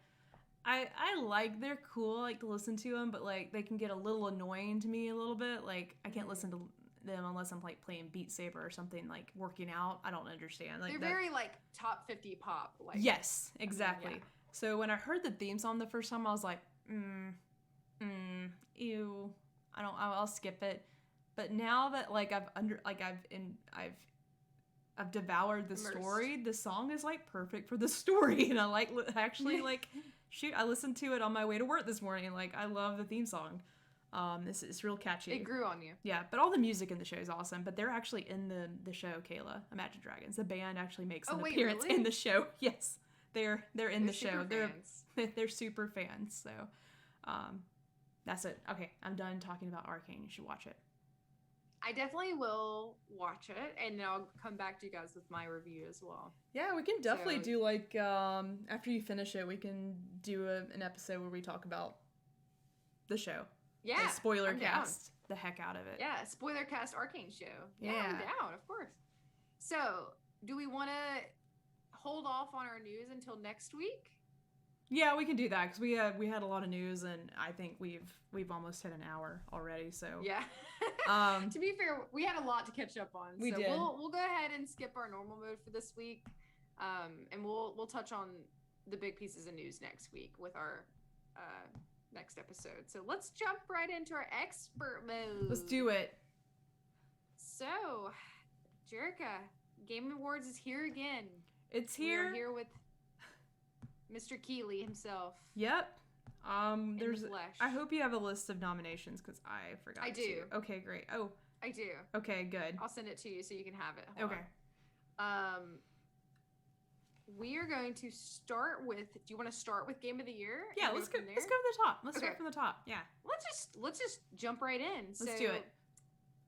I like they're cool, like to listen to them, but like they can get a little annoying to me a little bit. Like I can't listen to them unless I'm like playing Beat Saber or something, like working out. I don't understand. Like they're very like top 50 pop. Like yes, exactly. Yeah. So when I heard the theme song the first time, I was like, ew. I'll skip it. But now that like I've devoured the story, the song is like perfect for the story, and I like actually like. Shoot, I listened to it on my way to work this morning. Like, I love the theme song. It's real catchy. It grew on you. Yeah, but all the music in the show is awesome. But they're actually in the show, Kayla, Imagine Dragons. The band actually makes an appearance in the show. Yes, they're in the show. They're super fans. So, that's it. Okay, I'm done talking about Arcane. You should watch it. I definitely will watch it, and then I'll come back to you guys with my review as well. Yeah, we can definitely do like after you finish it, we can do an episode where we talk about the show. Yeah, like spoiler cast the heck out of it. Yeah, spoiler cast Arcane show. Yeah, I'm down, of course. So, do we want to hold off on our news until next week? Yeah, we can do that because we had a lot of news, and I think we've almost hit an hour already. So yeah. To be fair, we had a lot to catch up on. We did. We'll go ahead and skip our normal mode for this week, and we'll touch on the big pieces of news next week with our next episode. So let's jump right into our expert mode. Let's do it. So, Jerica, Game Awards is here again. It's here. We're here with Mr. Keeley himself. Yep. There's the flesh. I hope you have a list of nominations because I forgot. I do. Okay, great. Oh, I do. Okay, good. I'll send it to you so you can have it. Hold on. We are going to start with. Do you want to start with Game of the Year? Yeah, let's go to the top. Let's start from the top. Yeah. Let's just jump right in. Let's do it.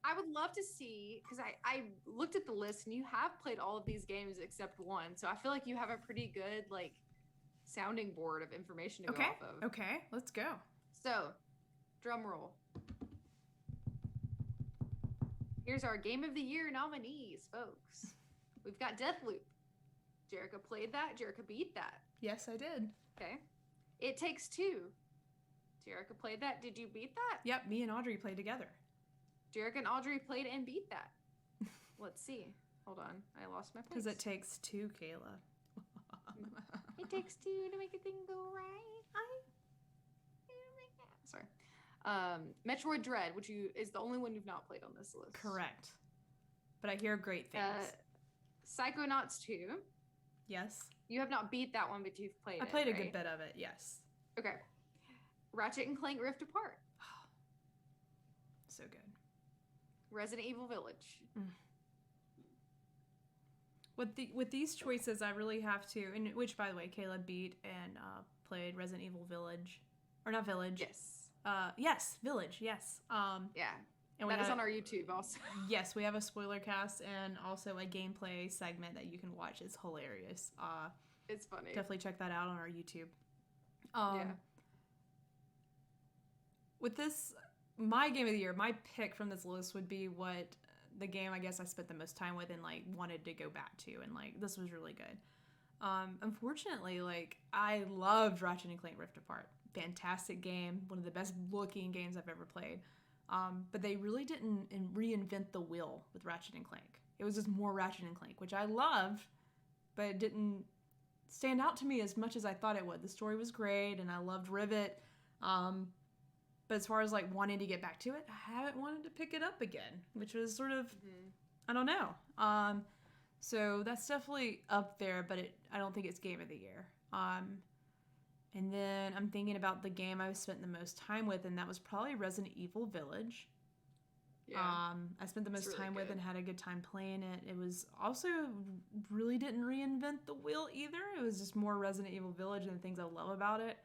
I would love to see, because I looked at the list and you have played all of these games except one, so I feel like you have a pretty good like sounding board of information to go off of. Okay, let's go. So, drum roll. Here's our Game of the Year nominees, folks. We've got Deathloop. Jerica played that. Jerica beat that. Yes, I did. Okay. It Takes Two. Jerica played that. Did you beat that? Yep, me and Audrey played together. Jerica and Audrey played and beat that. Let's see. Hold on. I lost my place. Because it takes two, Kayla. It takes two to make a thing go right. Sorry. Metroid Dread, which is the only one you've not played on this list. Correct. But I hear great things. Psychonauts 2. Yes. You have not beat that one, but you've played it. I played a good bit of it, yes. Okay. Ratchet and Clank Rift Apart. So good. Resident Evil Village. With these choices, I really have to, and which, by the way, Caleb beat and played Resident Evil Village. Or not Village. Yes. Yes, Village, yes. Yeah. And that is on our YouTube also. Yes, we have a spoiler cast and also a gameplay segment that you can watch. It's hilarious. It's funny. Definitely check that out on our YouTube. Yeah. with this, my game of the year, my pick from this list would be what the game I guess I spent the most time with and like wanted to go back to, and like this was really good. Unfortunately, like I loved Ratchet and Clank Rift Apart. Fantastic game, one of the best looking games I've ever played. But they really didn't reinvent the wheel with Ratchet and Clank. It was just more Ratchet and Clank, which I loved, but it didn't stand out to me as much as I thought it would. The story was great, and I loved Rivet. But as far as like wanting to get back to it, I haven't wanted to pick it up again, which was sort of, I don't know. So that's definitely up there, but I don't think it's game of the year. And then I'm thinking about the game I've spent the most time with, and that was probably Resident Evil Village. Yeah. I spent the most really time with good. and had a good time playing it. It was also really didn't reinvent the wheel either. It was just more Resident Evil Village and the things I love about it.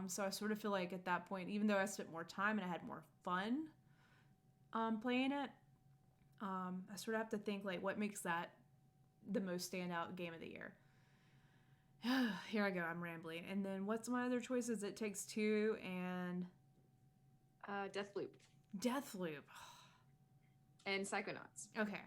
So I sort of feel like at that point, even though I spent more time and I had more fun playing it, I sort of have to think like what makes that the most standout game of the year. Here I go, I'm rambling. And then what's my other choices? It Takes Two and Deathloop Deathloop. and Psychonauts. Okay.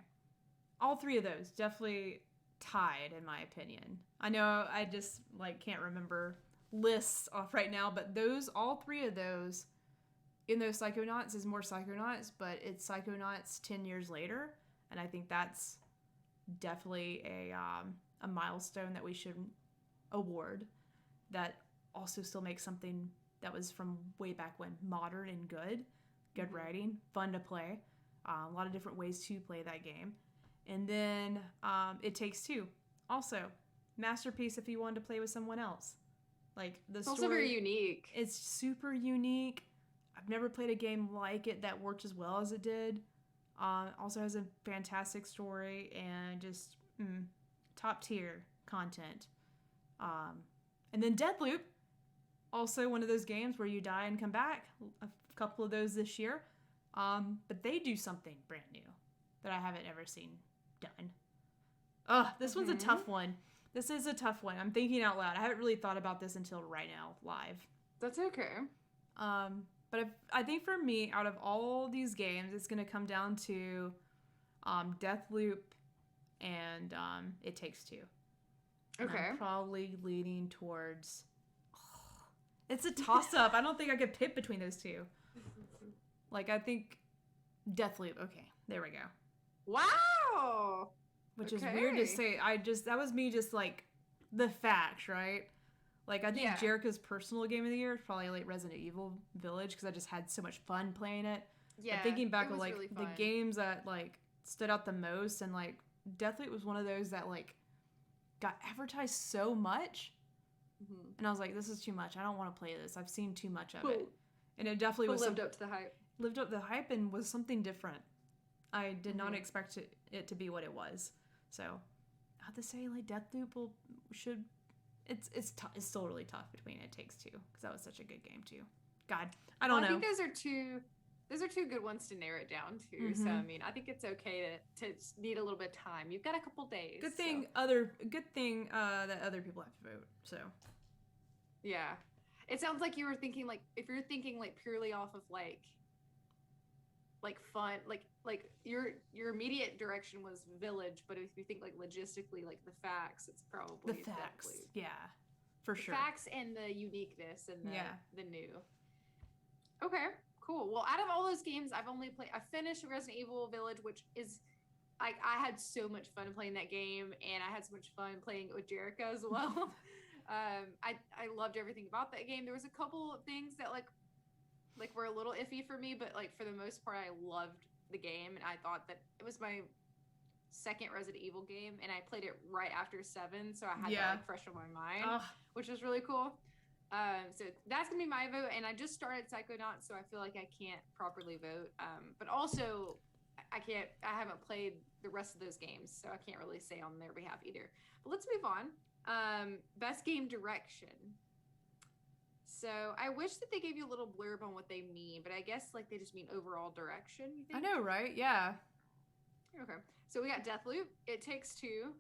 All three of those definitely tied in my opinion. I know I just like can't remember lists off right now, but all three of those, in those Psychonauts is more Psychonauts, but it's Psychonauts 10 years later, and I think that's definitely a milestone that we should award. That also still makes something that was from way back when modern and good writing, fun to play, a lot of different ways to play that game. And then It Takes Two, also masterpiece if you wanted to play with someone else. Like the story, Also very unique. It's super unique. I've never played a game like it that worked as well as it did. Also has a fantastic story and just top tier content. And then Deathloop, also one of those games where you die and come back. A couple of those this year. But they do something brand new that I haven't ever seen done. This one's a tough one. This is a tough one. I'm thinking out loud. I haven't really thought about this until right now, live. That's okay. But I think for me, out of all these games, it's going to come down to Deathloop and It Takes Two. Okay. I'm probably leaning towards... it's a toss-up. I don't think I could pick between those two. Like, I think Deathloop. Okay, there we go. Wow! Which is weird to say. That was me just like the facts, right? Like I think Jerica's personal game of the year is probably like Resident Evil Village because I just had so much fun playing it. Yeah. But thinking back of like really the games that like stood out the most, and like Deathloop was one of those that like got advertised so much, and I was like, this is too much. I don't want to play this. I've seen too much of it, and it definitely lived up to the hype. Lived up to the hype and was something different. I did not expect it to be what it was. So, I have to say, like, Deathloop it's still really tough between It Takes Two because that was such a good game too. God, I don't know. I think those are two good ones to narrow it down to. So I mean, I think it's okay to need a little bit of time. You've got a couple days. Good thing that other people have to vote. So, yeah, it sounds like you were thinking like if you're thinking like purely off of like fun, like your immediate direction was Village, but if you think like logistically, like the facts, it's probably the facts. Yeah, for sure. Facts and the uniqueness and the new. Okay, cool. Well, out of all those games, I finished Resident Evil Village, which is I had so much fun playing that game, and I had so much fun playing it with Jerica as well. I loved everything about that game. There was a couple of things that like were a little iffy for me, but like for the most part, I loved the game, and I thought that it was my second Resident Evil game, and I played it right after 7, so I had that like fresh on my mind, which was really cool. So that's gonna be my vote, and I just started Psychonauts, so I feel like I can't properly vote. But also, I haven't played the rest of those games, so I can't really say on their behalf either. But let's move on. Best game direction. So I wish that they gave you a little blurb on what they mean, but I guess like they just mean overall direction. You think? I know, right? Yeah. Okay. So we got Deathloop, It Takes Two,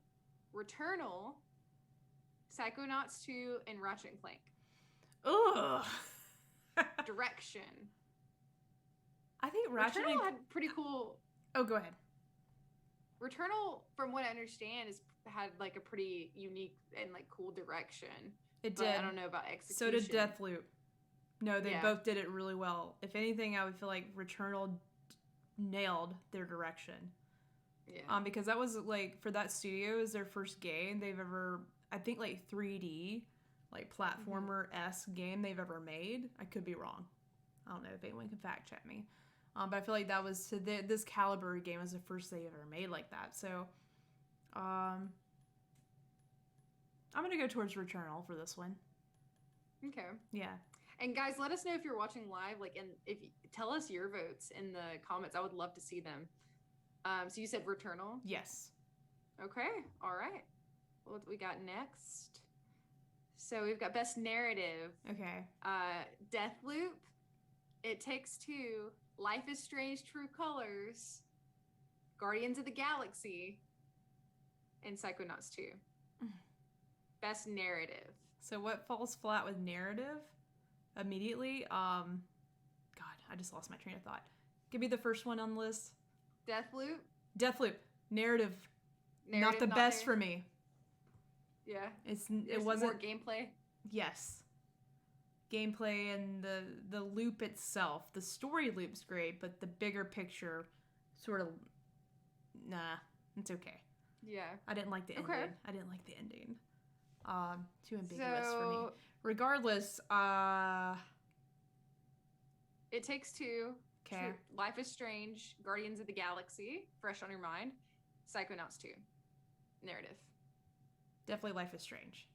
Returnal, Psychonauts 2, and Ratchet and Clank. Ugh. Direction. I think Ratchet Returnal had pretty cool. Oh, go ahead. Returnal, from what I understand, had like a pretty unique and like cool direction. It but did. I don't know about execution. So did Deathloop. No, they both did it really well. If anything, I would feel like Returnal nailed their direction. Yeah. Because that was like, for that studio, is their first game they've ever, I think, like 3D, like platformer-esque game they've ever made. I could be wrong. I don't know if anyone can fact check me. But I feel like that was, this caliber game was the first they ever made like that. So, I'm going to go towards Returnal for this one. Okay. Yeah. And guys, let us know if you're watching live, like, and tell us your votes in the comments. I would love to see them. So you said Returnal? Yes. Okay. All right. What we got next? So we've got Best Narrative. Okay. Deathloop, It Takes Two, Life is Strange: True Colors, Guardians of the Galaxy, and Psychonauts 2. Best Narrative. So what falls flat with narrative immediately? God, I just lost my train of thought. Give me the first one on the list. Deathloop. Narrative not the best for me. Yeah. It wasn't more gameplay. Yes. Gameplay and the loop itself. The story loop's great, but the bigger picture sort of it's okay. Yeah. I didn't like the ending. Okay. I didn't like the ending. Too ambiguous for me. Regardless, It Takes Two. Okay. Life is Strange, Guardians of the Galaxy, fresh on your mind. Psychonauts 2. Narrative. Definitely Life is Strange.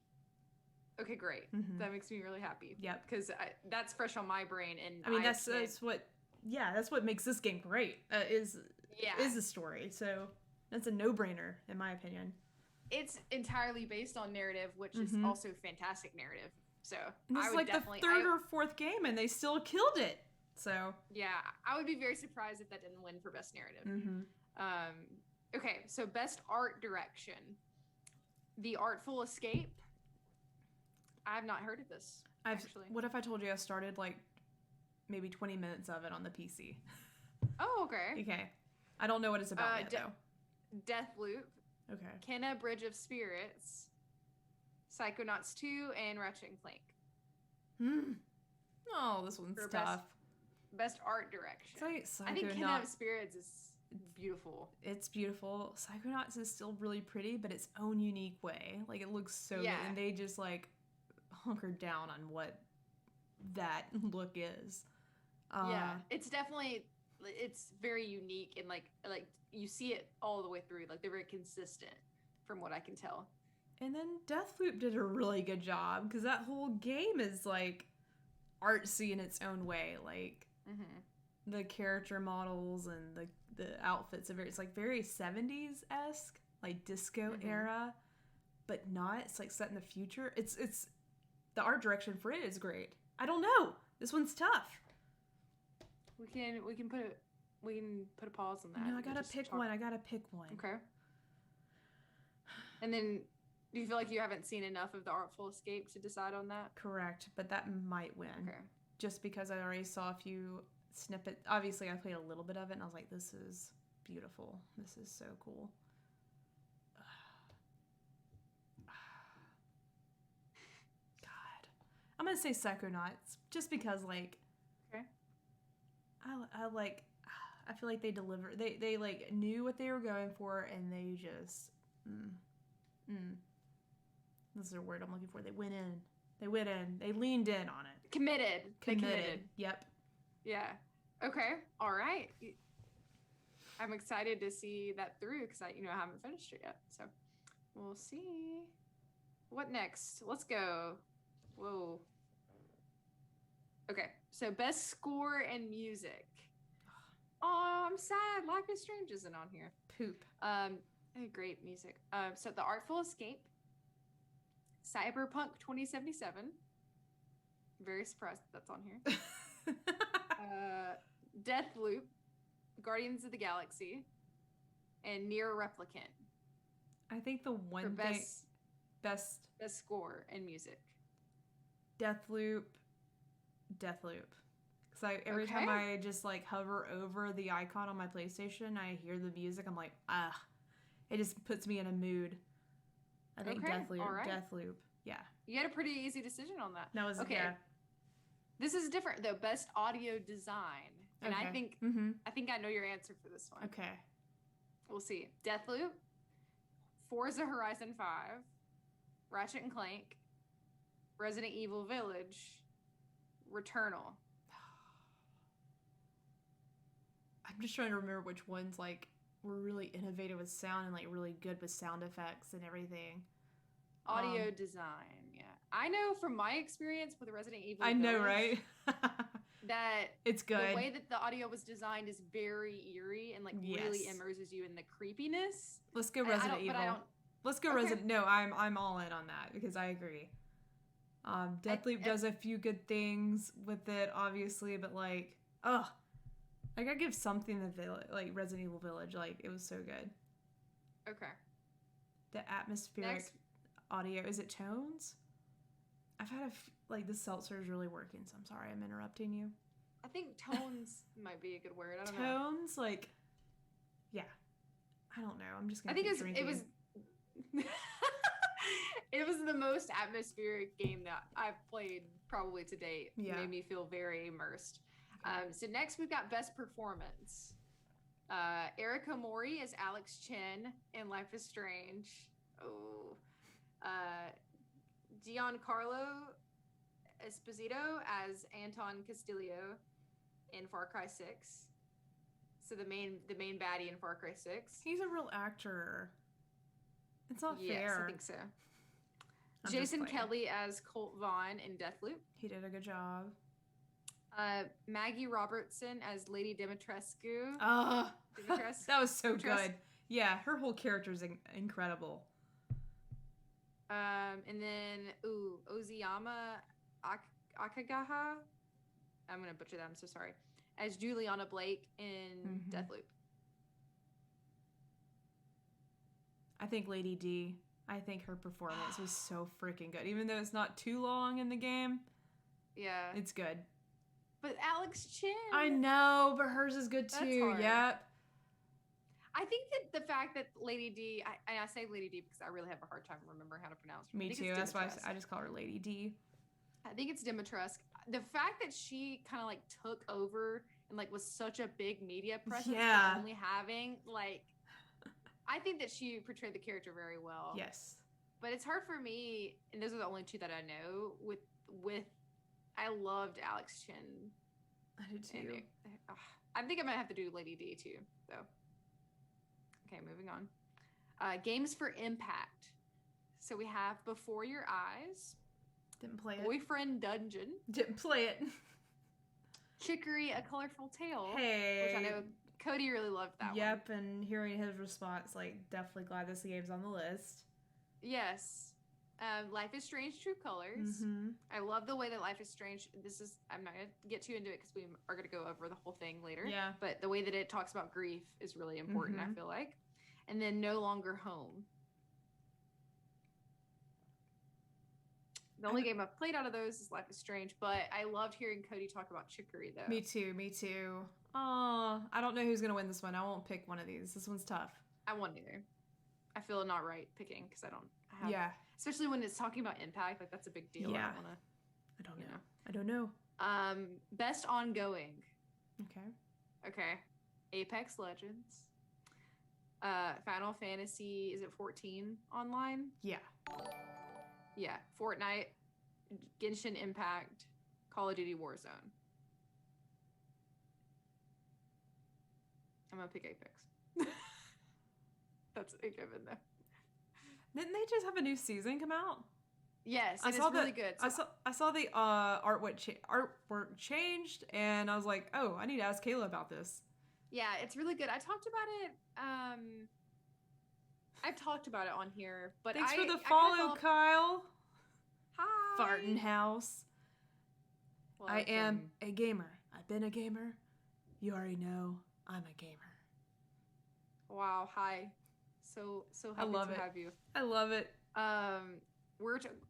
Okay, great. Mm-hmm. That makes me really happy. Yep. Because that's fresh on my brain, and I mean that's what makes this game great. Is the story. So that's a no-brainer in my opinion. It's entirely based on narrative, which is also fantastic narrative. So this is like the third or fourth game, and they still killed it. So yeah, I would be very surprised if that didn't win for best narrative. Mm-hmm. Okay, so best art direction, The Artful Escape. I have not heard of this. Actually, what if I told you I started like maybe 20 minutes of it on the PC? Oh, okay. Okay, I don't know what it's about yet though. Deathloop. Okay. Kenna Bridge of Spirits, Psychonauts 2, and Ratchet and Clank. Oh, this one's tough. Best art direction. I think Kenna of Spirits is beautiful. It's beautiful. Psychonauts is still really pretty, but its own unique way. Like, it looks so good, and they just, like, hunkered down on what that look is. Yeah, it's definitely, it's very unique, and, like you see it all the way through. Like, they're very consistent, from what I can tell. And then Deathloop did a really good job, because that whole game is, like, artsy in its own way. Like, the character models and the outfits are it's like very 70s-esque, like disco era, but not. It's like set in the future. It's the art direction for it is great. I don't know. This one's tough. We can put a pause on that. No, I gotta pick one. Okay. And then, do you feel like you haven't seen enough of The Artful Escape to decide on that? Correct, but that might win. Okay. Just because I already saw a few snippets. Obviously, I played a little bit of it, and I was like, this is beautiful. This is so cool. God. I'm going to say Psychonauts, just because, like, okay. I feel like they delivered. They like, knew what they were going for, and they just, this is a word I'm looking for. They went in. They leaned in on it. Committed. They committed. Yep. Yeah. Okay. All right. I'm excited to see that through because I haven't finished it yet. So we'll see. What next? Let's go. Whoa. Okay. So best score and music. Oh, I'm sad. Life is Strange isn't on here. Poop. Great music. So The Artful Escape. Cyberpunk 2077. Very surprised that's on here. Deathloop, Guardians of the Galaxy, and Nier Replicant. I think the one thing best score and music. Deathloop. Because every time I just like hover over the icon on my PlayStation, I hear the music. I'm like, it just puts me in a mood. I think Deathloop. All right. Deathloop. Yeah. You had a pretty easy decision on that. That was okay. Yeah. This is different though. Best audio design, and I think I know your answer for this one. Okay. We'll see. Deathloop, Forza Horizon 5, Ratchet and Clank, Resident Evil Village, Returnal. I'm just trying to remember which ones like were really innovative with sound and like really good with sound effects and everything. Audio design, yeah. I know from my experience with Resident Evil I know, right? that it's good. The way that the audio was designed is very eerie and like really immerses you in the creepiness. Let's go Resident Evil. Let's go Resident. No, I'm all in on that because I agree. Deathloop does a few good things with it, obviously, but like, I gotta give something to like Resident Evil Village. Like, it was so good. Okay. The atmospheric audio. Is it tones? I've had like the seltzer is really working, so I'm sorry I'm interrupting you. I think tones might be a good word. I don't know. Tones, like, yeah. I don't know. I'm just gonna. I think it was. It was the most atmospheric game that I've played probably to date. Yeah. It made me feel very immersed. So next we've got best performance. Erica Mori as Alex Chen in Life is Strange. Oh. Giancarlo Esposito as Anton Castillo in Far Cry 6. So the main baddie in Far Cry 6. He's a real actor. It's not fair. Yes, I think so. Jason Kelly as Colt Vaughn in Deathloop. He did a good job. Maggie Robertson as Lady Dimitrescu. That was so good. Yeah, her whole character is incredible. And then Oziyama Akagaha. I'm gonna butcher that. I'm so sorry. As Juliana Blake in Deathloop. I think Lady D. I think her performance was so freaking good, even though it's not too long in the game. Yeah, it's good. But Alex Chen. I know, but hers is good too. Yep. I think that the fact that Lady D, I say Lady D because I really have a hard time remembering how to pronounce her. Me too. That's why I just call her Lady D. I think it's Dimitrescu. The fact that she kind of like took over and like was such a big media presence, for only having like, I think that she portrayed the character very well. Yes. But it's hard for me, and those are the only two that I know. With I loved Alex Chen. I did too. I think I might have to do Lady D too, though. Okay, moving on. Games for Impact. So we have Before Your Eyes. Didn't play it. Boyfriend Dungeon. Didn't play it. Chicory, A Colorful Tale. Hey. Which I know Cody really loved that one. Yep, and hearing his response, like, definitely glad this game's on the list. Yes. Life is Strange, True Colors. I love the way that Life is Strange, I'm not going to get too into it because we are going to go over the whole thing later. Yeah. But the way that it talks about grief is really important, I feel like. And then No Longer Home. The only game I've played out of those is Life is Strange, but I loved hearing Cody talk about Chicory, though. Me too. Oh, I don't know who's going to win this one. I won't pick one of these. This one's tough. I won't either. I feel not right picking because I have... Especially when it's talking about impact, like that's a big deal. Yeah. I don't know. Best ongoing. Okay. Apex Legends. Final Fantasy, is it 14 online? Yeah. Yeah. Fortnite, Genshin Impact, Call of Duty Warzone. I'm gonna pick Apex. That's a given though. Didn't they just have a new season come out? Yes, it's really good. So I saw the artwork changed, and I was like, oh, I need to ask Kayla about this. Yeah, it's really good. I talked about it. I've talked about it on here, but thanks for the follow, Kyle. Hi. Fartin House. Welcome. I am a gamer. I've been a gamer. You already know I'm a gamer. Wow. Hi. So happy to have you. I love it.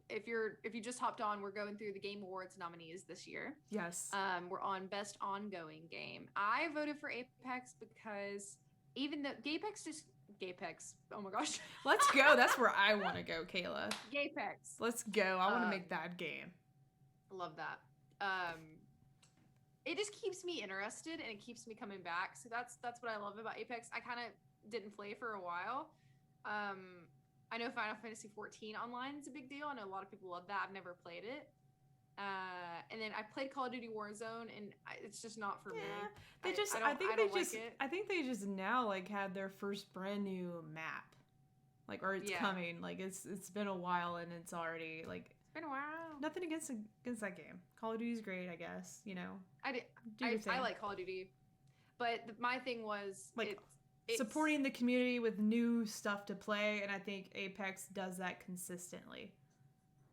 if you just hopped on, we're going through the Game Awards nominees this year. Yes. We're on Best Ongoing Game. I voted for Apex because even though Gapex, oh my gosh. Let's go. That's where I want to go, Kayla. Gapex. Let's go. I want to make that game. I love that. It just keeps me interested and it keeps me coming back. So that's what I love about Apex. I kind of didn't play for a while. I know Final Fantasy 14 online is a big deal. I know a lot of people love that. I've never played it. And then I played Call of Duty Warzone, and it's just not for me. I think they just now like had their first brand new map, like, or it's coming. Like it's been a while, and it's already like it's been a while. Nothing against that game. Call of Duty is great, I guess. You know, I like Call of Duty, but my thing was like it's supporting the community with new stuff to play, and I think Apex does that consistently.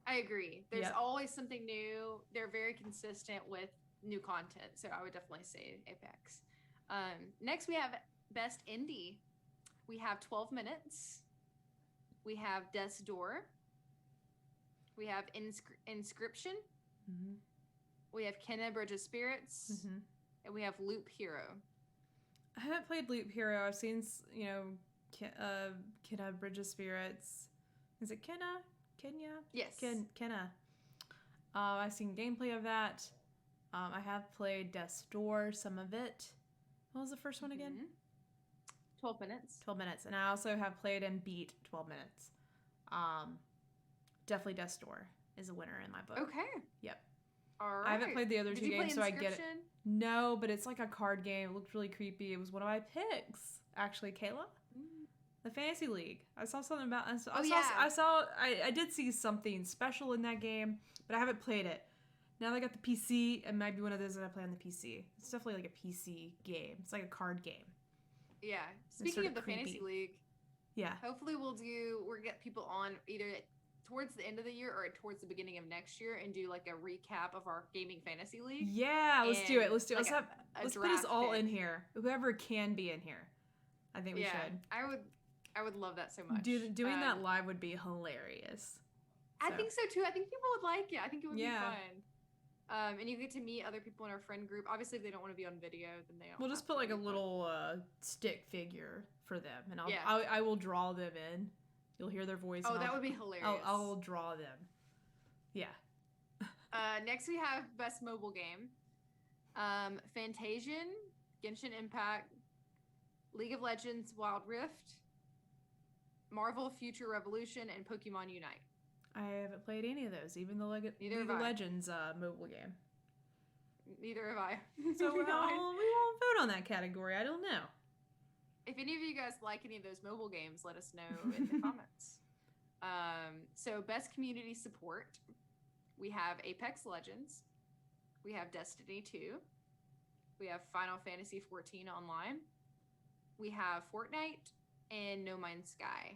I agree. There's always something new. They're very consistent with new content, so I would definitely say Apex. Next, we have Best Indie. We have 12 Minutes. We have Death's Door. We have Inscription. Mm-hmm. We have Kenna Bridge of Spirits. Mm-hmm. And we have Loop Hero. I haven't played Loop Hero. I've seen, Kenna Bridge of Spirits. Is it Kenna? Kenya? Yes. Kenna. I've seen gameplay of that. I have played Death's Door, some of it. What was the first one again? 12 Minutes. 12 Minutes. And I also have played and beat 12 Minutes. Definitely Death's Door is a winner in my book. Okay. Yep. All right. I haven't played the other two games, so I get it. No, but it's like a card game. It looked really creepy. It was one of my picks, actually, Kayla. The Fantasy League. I saw something about. I did see something special in that game, but I haven't played it. Now I got the PC. It might be one of those that I play on the PC. It's definitely like a PC game. It's like a card game. Yeah. Speaking of the creepy. Fantasy League. Yeah. Hopefully we'll get people on either towards the end of the year or towards the beginning of next year and do like a recap of our gaming fantasy league. Yeah, let's do it. Let's do it. Like let's put us all in here. Whoever can be in here. I think we should. I would love that so much. Doing that live would be hilarious. I think so too. I think people would like it. I think it would be fun. And you get to meet other people in our friend group. Obviously, if they don't want to be on video, then they don't. We'll just put like a little stick figure for them, and I will draw them in. You'll hear their voice. Oh, that would be hilarious. I'll draw them. Yeah. Next, we have Best Mobile Game. Fantasian, Genshin Impact, League of Legends Wild Rift, Marvel Future Revolution, and Pokemon Unite. I haven't played any of those, even the League of Legends mobile game. Neither have I. So we won't vote on that category. I don't know. If any of you guys like any of those mobile games, let us know in the comments. So Best Community Support, we have Apex Legends, we have Destiny 2, we have Final Fantasy 14 Online, we have Fortnite, and No Man's Sky.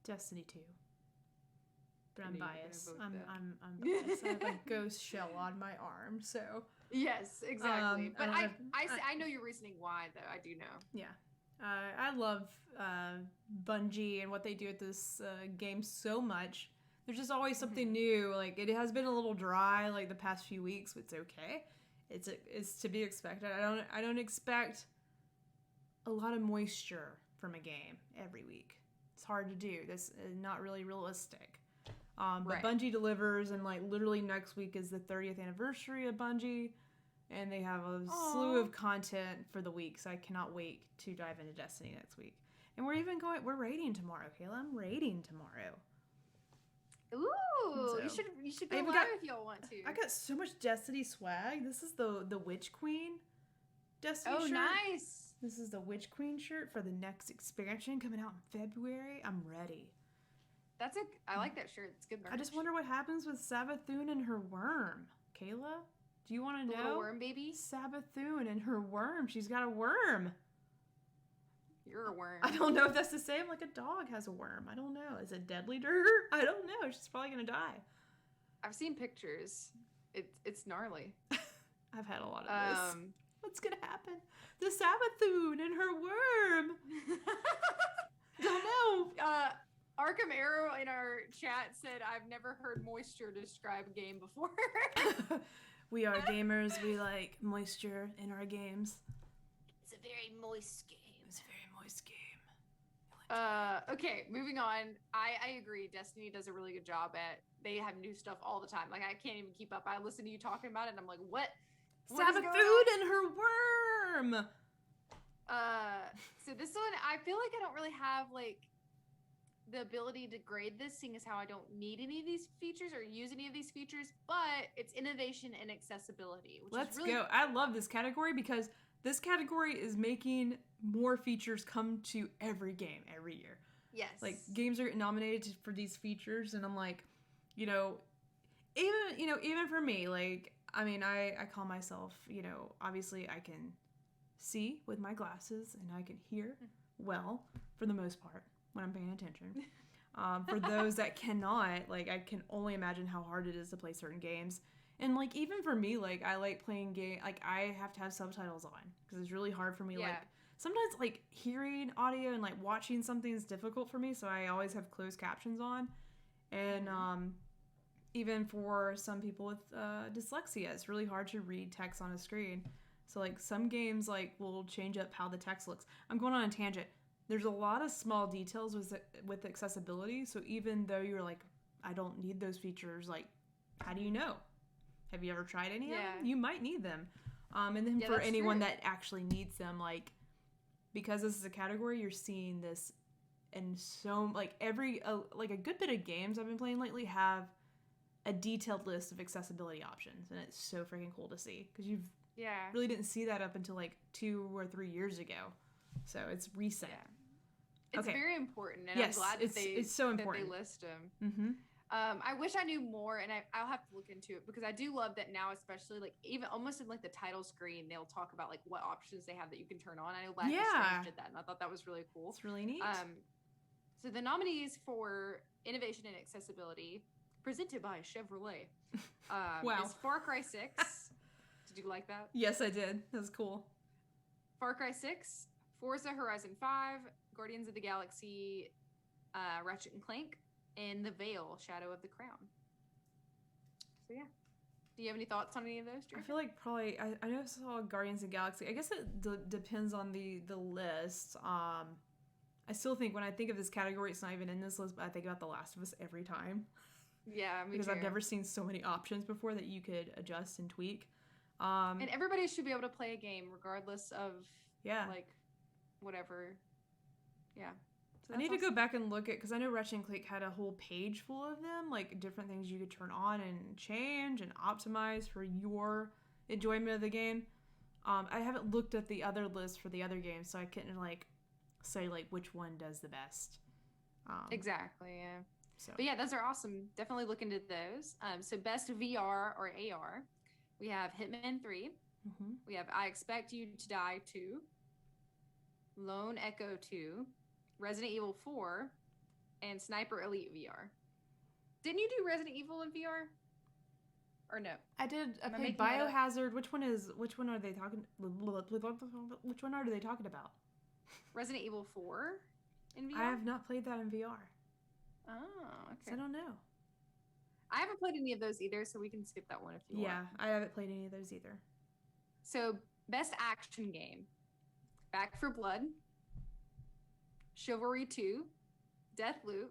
Destiny 2. But I'm biased. I'm biased. I have a ghost shell on my arm, so. Yes, exactly. But I know your reasoning why, though. I do know. Yeah. I love Bungie and what they do with this game so much. There's just always something new. Like, it has been a little dry, like, the past few weeks, but it's okay. It's to be expected. I don't expect a lot of moisture from a game every week. It's hard to do. This is not really realistic. But Bungie delivers, and like literally next week is the 30th anniversary of Bungie, and they have a slew of content for the week. So I cannot wait to dive into Destiny next week. And we're raiding tomorrow, Kayla. I'm raiding tomorrow. Ooh, so, you should go live if y'all want to. I got so much Destiny swag. This is the Witch Queen Destiny shirt. Oh, nice. This is the Witch Queen shirt for the next expansion coming out in February. I'm ready. I like that shirt. It's good merch. I just wonder what happens with Sabathun and her worm. Kayla, do you want to know? Little worm baby? Sabathun and her worm. She's got a worm. You're a worm. I don't know if that's the same. Like a dog has a worm. I don't know. Is it deadly to her? I don't know. She's probably going to die. I've seen pictures. It's gnarly. I've had a lot of this. What's going to happen? The Sabathun and her worm. Don't know. Arkham Arrow in our chat said, "I've never heard moisture describe a game before." We are gamers. We like moisture in our games. It's a very moist game. It's a very moist game. Okay, moving on. I agree. Destiny does a really good job at. They have new stuff all the time. Like I can't even keep up. I listen to you talking about it, and I'm like, what? Sabbath food and her worm. So this one, I feel like I don't really have like the ability to grade this, seeing as how I don't need any of these features or use any of these features. But it's innovation and accessibility. Which Let's is really go. I love this category because this category is making more features come to every game every year. Yes. Like games are nominated for these features, and I'm like, even for me, like, I mean, I call myself, obviously I can see with my glasses and I can hear well for the most part when I'm paying attention. For those that cannot, like, I can only imagine how hard it is to play certain games. And like even for me, like I like playing like I have to have subtitles on because it's really hard for me. Yeah. Like sometimes like hearing audio and like watching something is difficult for me, so I always have closed captions on. And even for some people with dyslexia, it's really hard to read text on a screen. So like some games like will change up how the text looks. I'm going on a tangent. There's a lot of small details with accessibility. So even though you're like, I don't need those features, like how do you know? Have you ever tried any of them? You might need them. And then for anyone that actually needs them, like, because this is a category, you're seeing this, and so, like, like, a good bit of games I've been playing lately have a detailed list of accessibility options, and it's so freaking cool to see, because you really didn't see that up until, like, 2 or 3 years ago. So it's recent. Yeah. It's very important, and I'm glad that it's so important. That they list them. Mm-hmm. I wish I knew more, and I'll have to look into it because I do love that now, especially like even almost in like the title screen, they'll talk about like what options they have that you can turn on. I know Life is Strange did that, and I thought that was really cool. It's really neat. So the nominees for innovation and accessibility, presented by Chevrolet, is Far Cry 6. Did you like that? Yes, I did. That was cool. Far Cry 6, Forza Horizon 5, Guardians of the Galaxy, Ratchet and Clank, and The Veil, Shadow of the Crown. So yeah. Do you have any thoughts on any of those, Drew? I feel like probably, I know I saw Guardians of the Galaxy. I guess it depends on the list. I still think when I think of this category, it's not even in this list, but I think about The Last of Us every time. Yeah, me because too. I've never seen so many options before that you could adjust and tweak. And everybody should be able to play a game regardless of like whatever. Yeah. So I need to go back and look at, because I know Ratchet and Clank had a whole page full of them, like different things you could turn on and change and optimize for your enjoyment of the game. I haven't looked at the other list for the other games, so I couldn't like say like which one does the best. Exactly, yeah. So. But yeah, those are awesome. Definitely look into those. So best VR or AR, we have Hitman 3. Mm-hmm. We have I Expect You to Die 2, Lone Echo 2, Resident Evil 4, and Sniper Elite VR. Didn't you do Resident Evil in VR? Or no? I did. I played Biohazard. Which one are they talking? Which one are they talking about? Resident Evil 4 in VR. I have not played that in VR. Oh, okay. So I don't know. I haven't played any of those either, so we can skip that one if you want. Yeah, I haven't played any of those either. So, best action game. Back 4 Blood, Chivalry 2, Deathloop,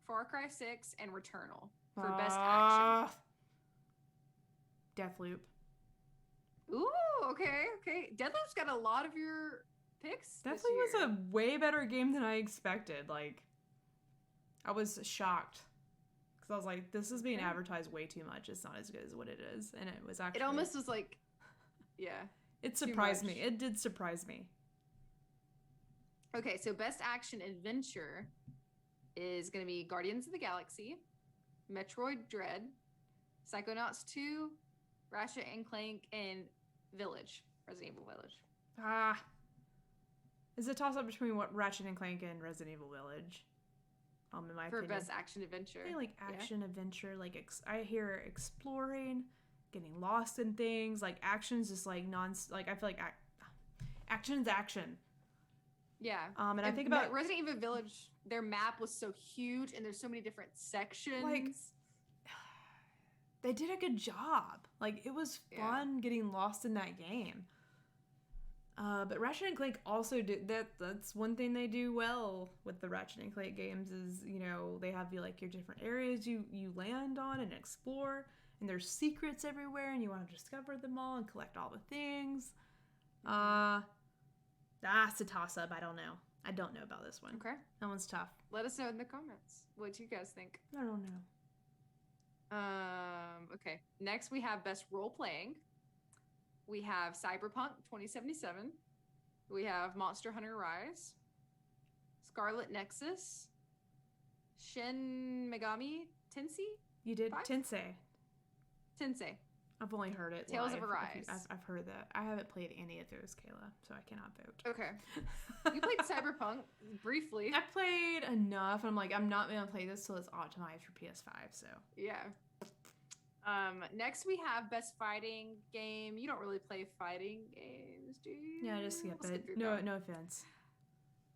Far Cry 6, and Returnal for best action. Deathloop. Ooh, okay. Deathloop's got a lot of your picks. Deathloop was a way better game than I expected. Like, I was shocked. Because I was like, this is being advertised way too much. It's not as good as what it is. And it was actually... It almost was like... Yeah. It surprised me. It did surprise me. Okay, so best action adventure is going to be Guardians of the Galaxy, Metroid Dread, Psychonauts 2, Ratchet and Clank, and Village, Resident Evil Village. It's a toss-up between Ratchet and Clank and Resident Evil Village. In my opinion. For best action adventure. I like action adventure. Like I hear exploring, getting lost in things. Like action's just like I feel like action's action. Yeah. And I think about Resident Evil Village, their map was so huge and there's so many different sections. Like, they did a good job. Like, it was fun getting lost in that game. But Ratchet and Clank also did that. That's one thing they do well with the Ratchet and Clank games is, you know, they have like your different areas you land on and explore, and there's secrets everywhere, and you want to discover them all and collect all the things. That's a toss-up. I don't know. I don't know about this one. Okay. That one's tough. Let us know in the comments what you guys think. I don't know. Okay. Next, we have best role-playing. We have Cyberpunk 2077. We have Monster Hunter Rise, Scarlet Nexus, Shin Megami Tensei. You did 5? Tensei. I've only heard it. Tales live. of Arise. I've heard that. I haven't played any of those, Kayla, so I cannot vote. Okay. You played Cyberpunk briefly. I played enough. I'm like, I'm not going to play this till it's optimized for PS5, so. Yeah. Next we have best fighting game. You don't really play fighting games, do you? Yeah, just skip it. No offense.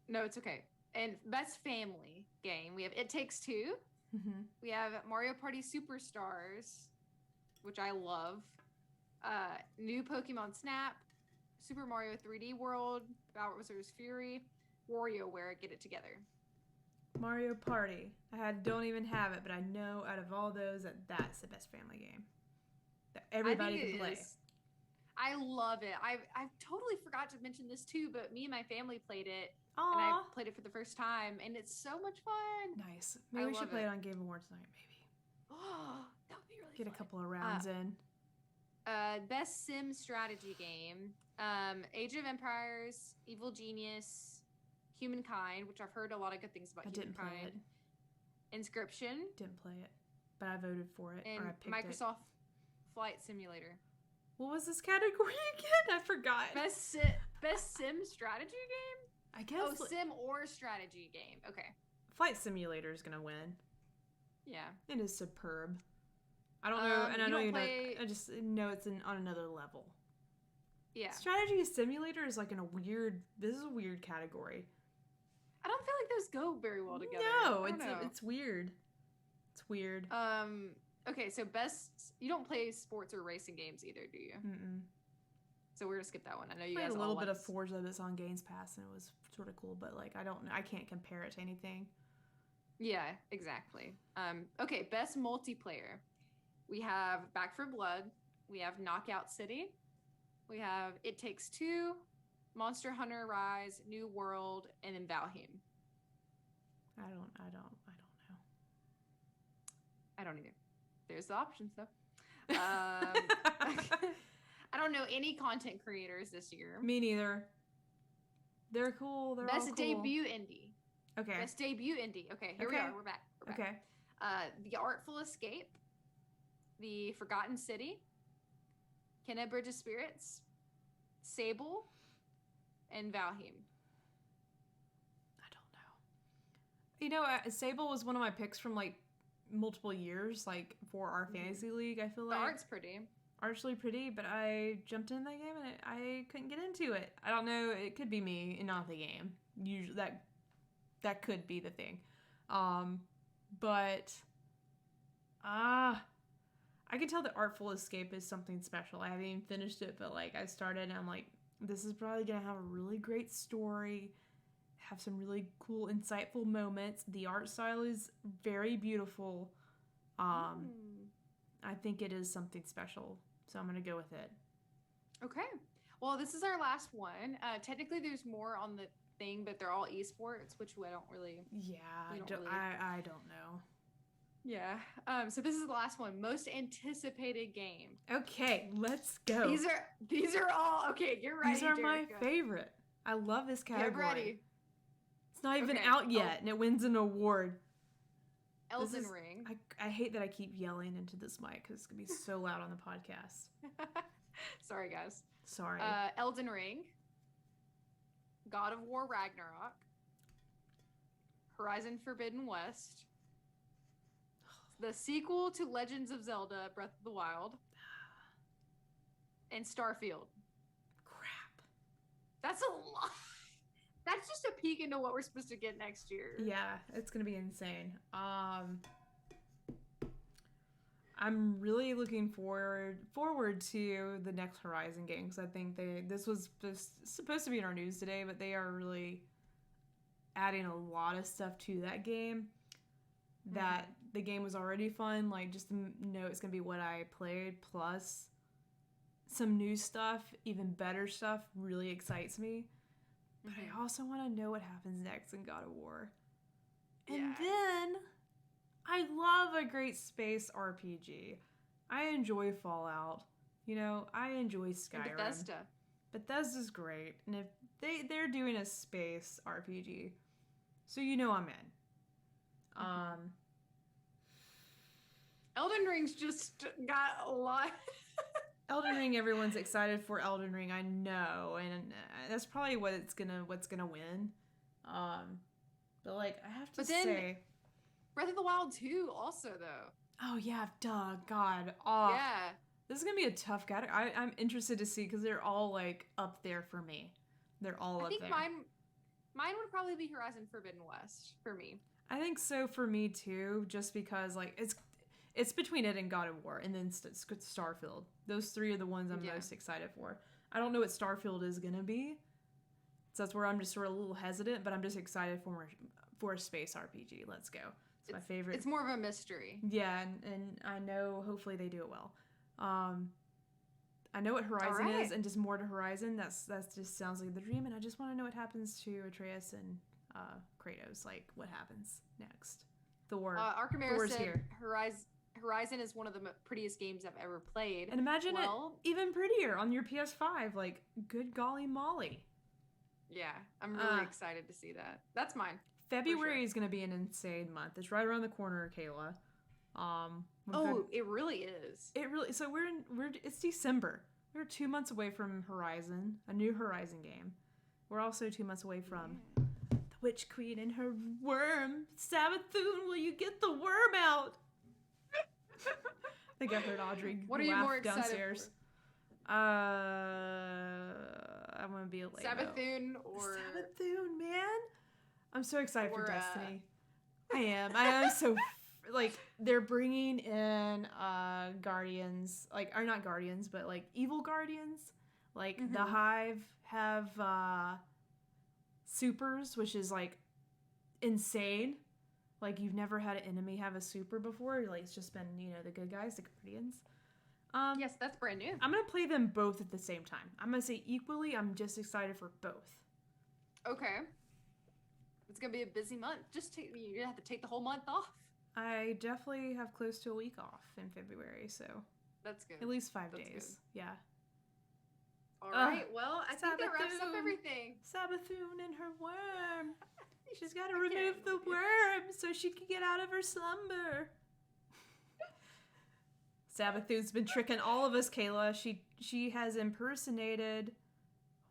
No, it's okay. And best family game. We have It Takes Two. Mm-hmm. We have Mario Party Superstars, which I love. New Pokemon Snap, Super Mario 3D World, Bowser's Fury, WarioWare, Get It Together. Mario Party. Don't even have it, but I know out of all those that's the best family game that everybody can play. I love it. I totally forgot to mention this too, but me and my family played it. Aww. And I played it for the first time, and it's so much fun. Nice. Maybe we should play it on Game Awards night, maybe. Oh, that would be really Get fun. a couple of rounds in. Best sim strategy game. Age of Empires, Evil Genius, Humankind, which I've heard a lot of good things about. I didn't play it. Inscription. Didn't play it, but I voted for it. And or I picked Microsoft Flight Simulator. What was this category again? I forgot. Best sim strategy game? I guess. Oh, sim or strategy game. Okay. Flight Simulator is gonna win. Yeah. It is superb. I don't know, and I know you know. I just know it's on another level. Yeah. Strategy Simulator is like in a weird. This is a weird category. I don't feel like those go very well together. No, it's weird. It's weird. Okay, so best. You don't play sports or racing games either, do you? Mm-mm. So we're gonna skip that one. I know you played guys a little all bit of Forza that's on Games Pass, and it was sort of cool, but like I don't know. I can't compare it to anything. Yeah, exactly. Okay, best multiplayer. We have Back 4 Blood. We have Knockout City. We have It Takes Two, Monster Hunter Rise, New World, and then Valheim. I don't know. I don't either. There's the options though. I don't know any content creators this year. Me neither. They're cool. They're Best all cool. debut indie. Okay. Best debut indie. Okay, here we are. We're back. Okay. The Artful Escape, The Forgotten City, Kenna Bridge of Spirits, Sable, and Valheim. I don't know. You know, Sable was one of my picks from like multiple years, like for our fantasy league. I feel like the art's pretty. Art's really pretty, but I jumped in that game and I couldn't get into it. I don't know. It could be me and not the game. Usually that could be the thing. But I can tell that Artful Escape is something special. I haven't even finished it, but like I started and I'm like, this is probably gonna have a really great story, have some really cool, insightful moments. The art style is very beautiful. I think it is something special, so I'm gonna go with it. Okay. Well, this is our last one. Technically, there's more on the thing, but they're all esports, which I don't really. Yeah, I don't know. Yeah. So this is the last one. Most anticipated game. Okay, let's go. These are all okay. Get ready. These are my favorite. I love this category. Get ready. It's not even out yet, and it wins an award. Elden Ring. I hate that I keep yelling into this mic because it's gonna be so loud on the podcast. Sorry, guys. Sorry. Elden Ring. God of War Ragnarok. Horizon Forbidden West. The sequel to Legends of Zelda: Breath of the Wild. And Starfield. Crap. That's a lot. That's just a peek into what we're supposed to get next year. Yeah, it's gonna be insane. I'm really looking forward to the next Horizon game, because I think this was supposed to be in our news today, but they are really adding a lot of stuff to that game. That the game was already fun, like just to know it's gonna be what I played, plus some new stuff, even better stuff, really excites me. But I also want to know what happens next in God of War. And then I love a great space RPG. I enjoy Fallout. You know, I enjoy Skyrim. And Bethesda. Bethesda's great. And if they're doing a space RPG, so you know I'm in. Elden Ring's just got a lot. Elden Ring, everyone's excited for Elden Ring, I know, and that's probably what's gonna win. But like I have to say, Breath of the Wild 2 also though. Oh yeah, duh, God, oh yeah, this is gonna be a tough category. I'm interested to see, because they're all like up there for me. They're all up there. I think mine would probably be Horizon Forbidden West for me. I think so for me too, just because like it's between it and God of War, and then Starfield. Those three are the ones I'm most excited for. I don't know what Starfield is gonna be, so that's where I'm just sort of a little hesitant. But I'm just excited for a space RPG. Let's go. It's my favorite. It's more of a mystery. Yeah, and I know hopefully they do it well. I know what Horizon is, and just more to Horizon. That just sounds like the dream, and I just want to know what happens to Atreus and Kratos. Like what happens next. Thor. Archimera said Horizon is one of the prettiest games I've ever played. And imagine it even prettier on your PS5. Like, good golly molly. Yeah, I'm really excited to see that. That's mine. February is going to be an insane month. It's right around the corner, Kayla. It really is. So it's December. We're 2 months away from Horizon, a new Horizon game. We're also 2 months away from the Witch Queen and her worm. Savathun, will you get the worm out? I think I heard Audrey laugh downstairs. I'm gonna be a late. Savathun or Savathun, man. I'm so excited for Destiny. I am so like they're bringing in Guardians, like or not Guardians, but like evil Guardians. Like the Hive have supers, which is like insane. Like, you've never had an enemy have a super before. Like, it's just been, the good guys, the Guardians. Yes, that's brand new. I'm going to play them both at the same time. I'm going to say equally. I'm just excited for both. Okay. It's going to be a busy month. You're going to have to take the whole month off. I definitely have close to a week off in February, so. That's good. At least 5 days. Good. Yeah. All right. Well, I think that wraps up everything. Savathun and her worm. She's got to remove the worm so she can get out of her slumber. Savathun's been tricking all of us, Kayla. She has impersonated.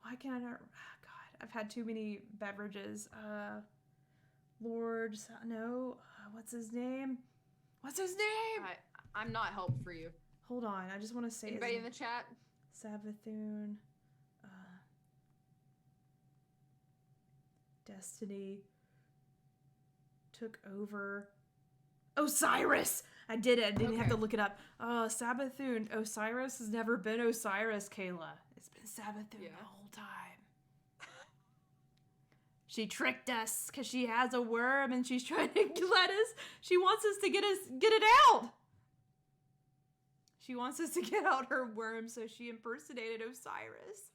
Why can't I not? Oh, God, I've had too many beverages. Lord, no. What's his name? I'm not help for you. Hold on, I just want to say. Anybody in the chat? Savathun. Destiny took over. Osiris! I did it. I didn't have to look it up. Savathun. Osiris has never been Osiris, Kayla. It's been Savathun the whole time. She tricked us because she has a worm and she's trying to let us. She wants us to get it out. She wants us to get out her worm, so she impersonated Osiris.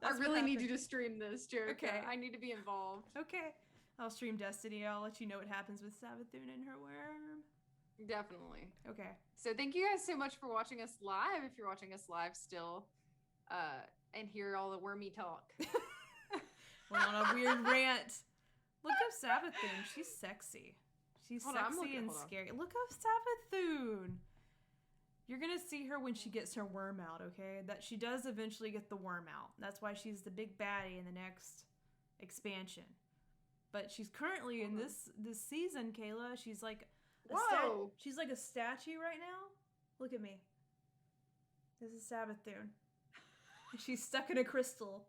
I really need you to stream this, Jerica. Okay. I need to be involved. Okay. I'll stream Destiny. I'll let you know what happens with Savathun and her worm. Definitely. Okay. So thank you guys so much for watching us live, if you're watching us live still, and hear all the wormy talk. We're on a weird rant. Look up Savathun. She's sexy. She's sexy and scary. Look up Savathun. You're going to see her when she gets her worm out, okay? That she does eventually get the worm out. That's why she's the big baddie in the next expansion. But she's currently in this season, Kayla. She's like she's like a statue right now. Look at me. This is Savathun. She's stuck in a crystal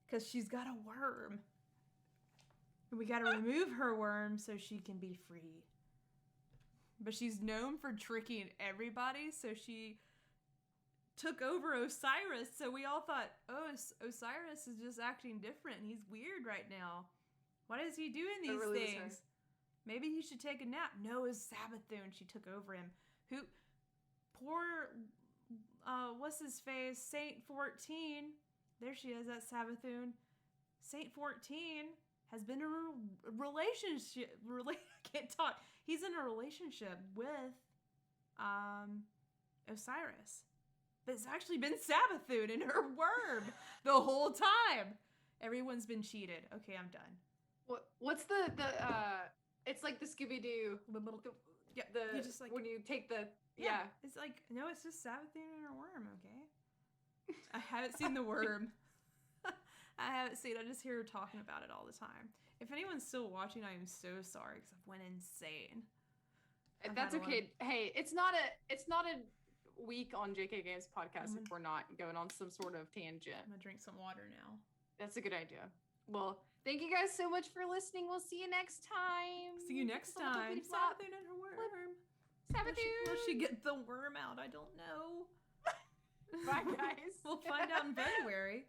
because she's got a worm. We gotta remove her worm so she can be free. But she's known for tricking everybody, so she took over Osiris. So we all thought, oh, Osiris is just acting different. He's weird right now. Why is he doing these things? Maybe he should take a nap. No, it's Sabathoon. She took over him. Poor, what's his face? Saint 14. There she is, that Sabathoon. Saint 14 has been in a relationship. I can't talk. He's in a relationship with Osiris. But it's actually been Sabathoon and her worm the whole time. Everyone's been cheated. Okay, I'm done. What's it's like the Scooby-Doo. Yeah, you just like when you take the yeah. It's like, no, it's just Sabathoon and her worm, okay? I haven't seen the worm. I haven't seen it. I just hear her talking about it all the time. If anyone's still watching, I am so sorry because I went insane. That's okay. Hey, it's not a week on JK Games podcast if we're not going on some sort of tangent. I'm gonna drink some water now. That's a good idea. Well, thank you guys so much for listening. We'll see you next time. See you next time. Sabathoon and her worm. Sabathoon. Will she get the worm out? I don't know. Bye, guys. We'll find out in February.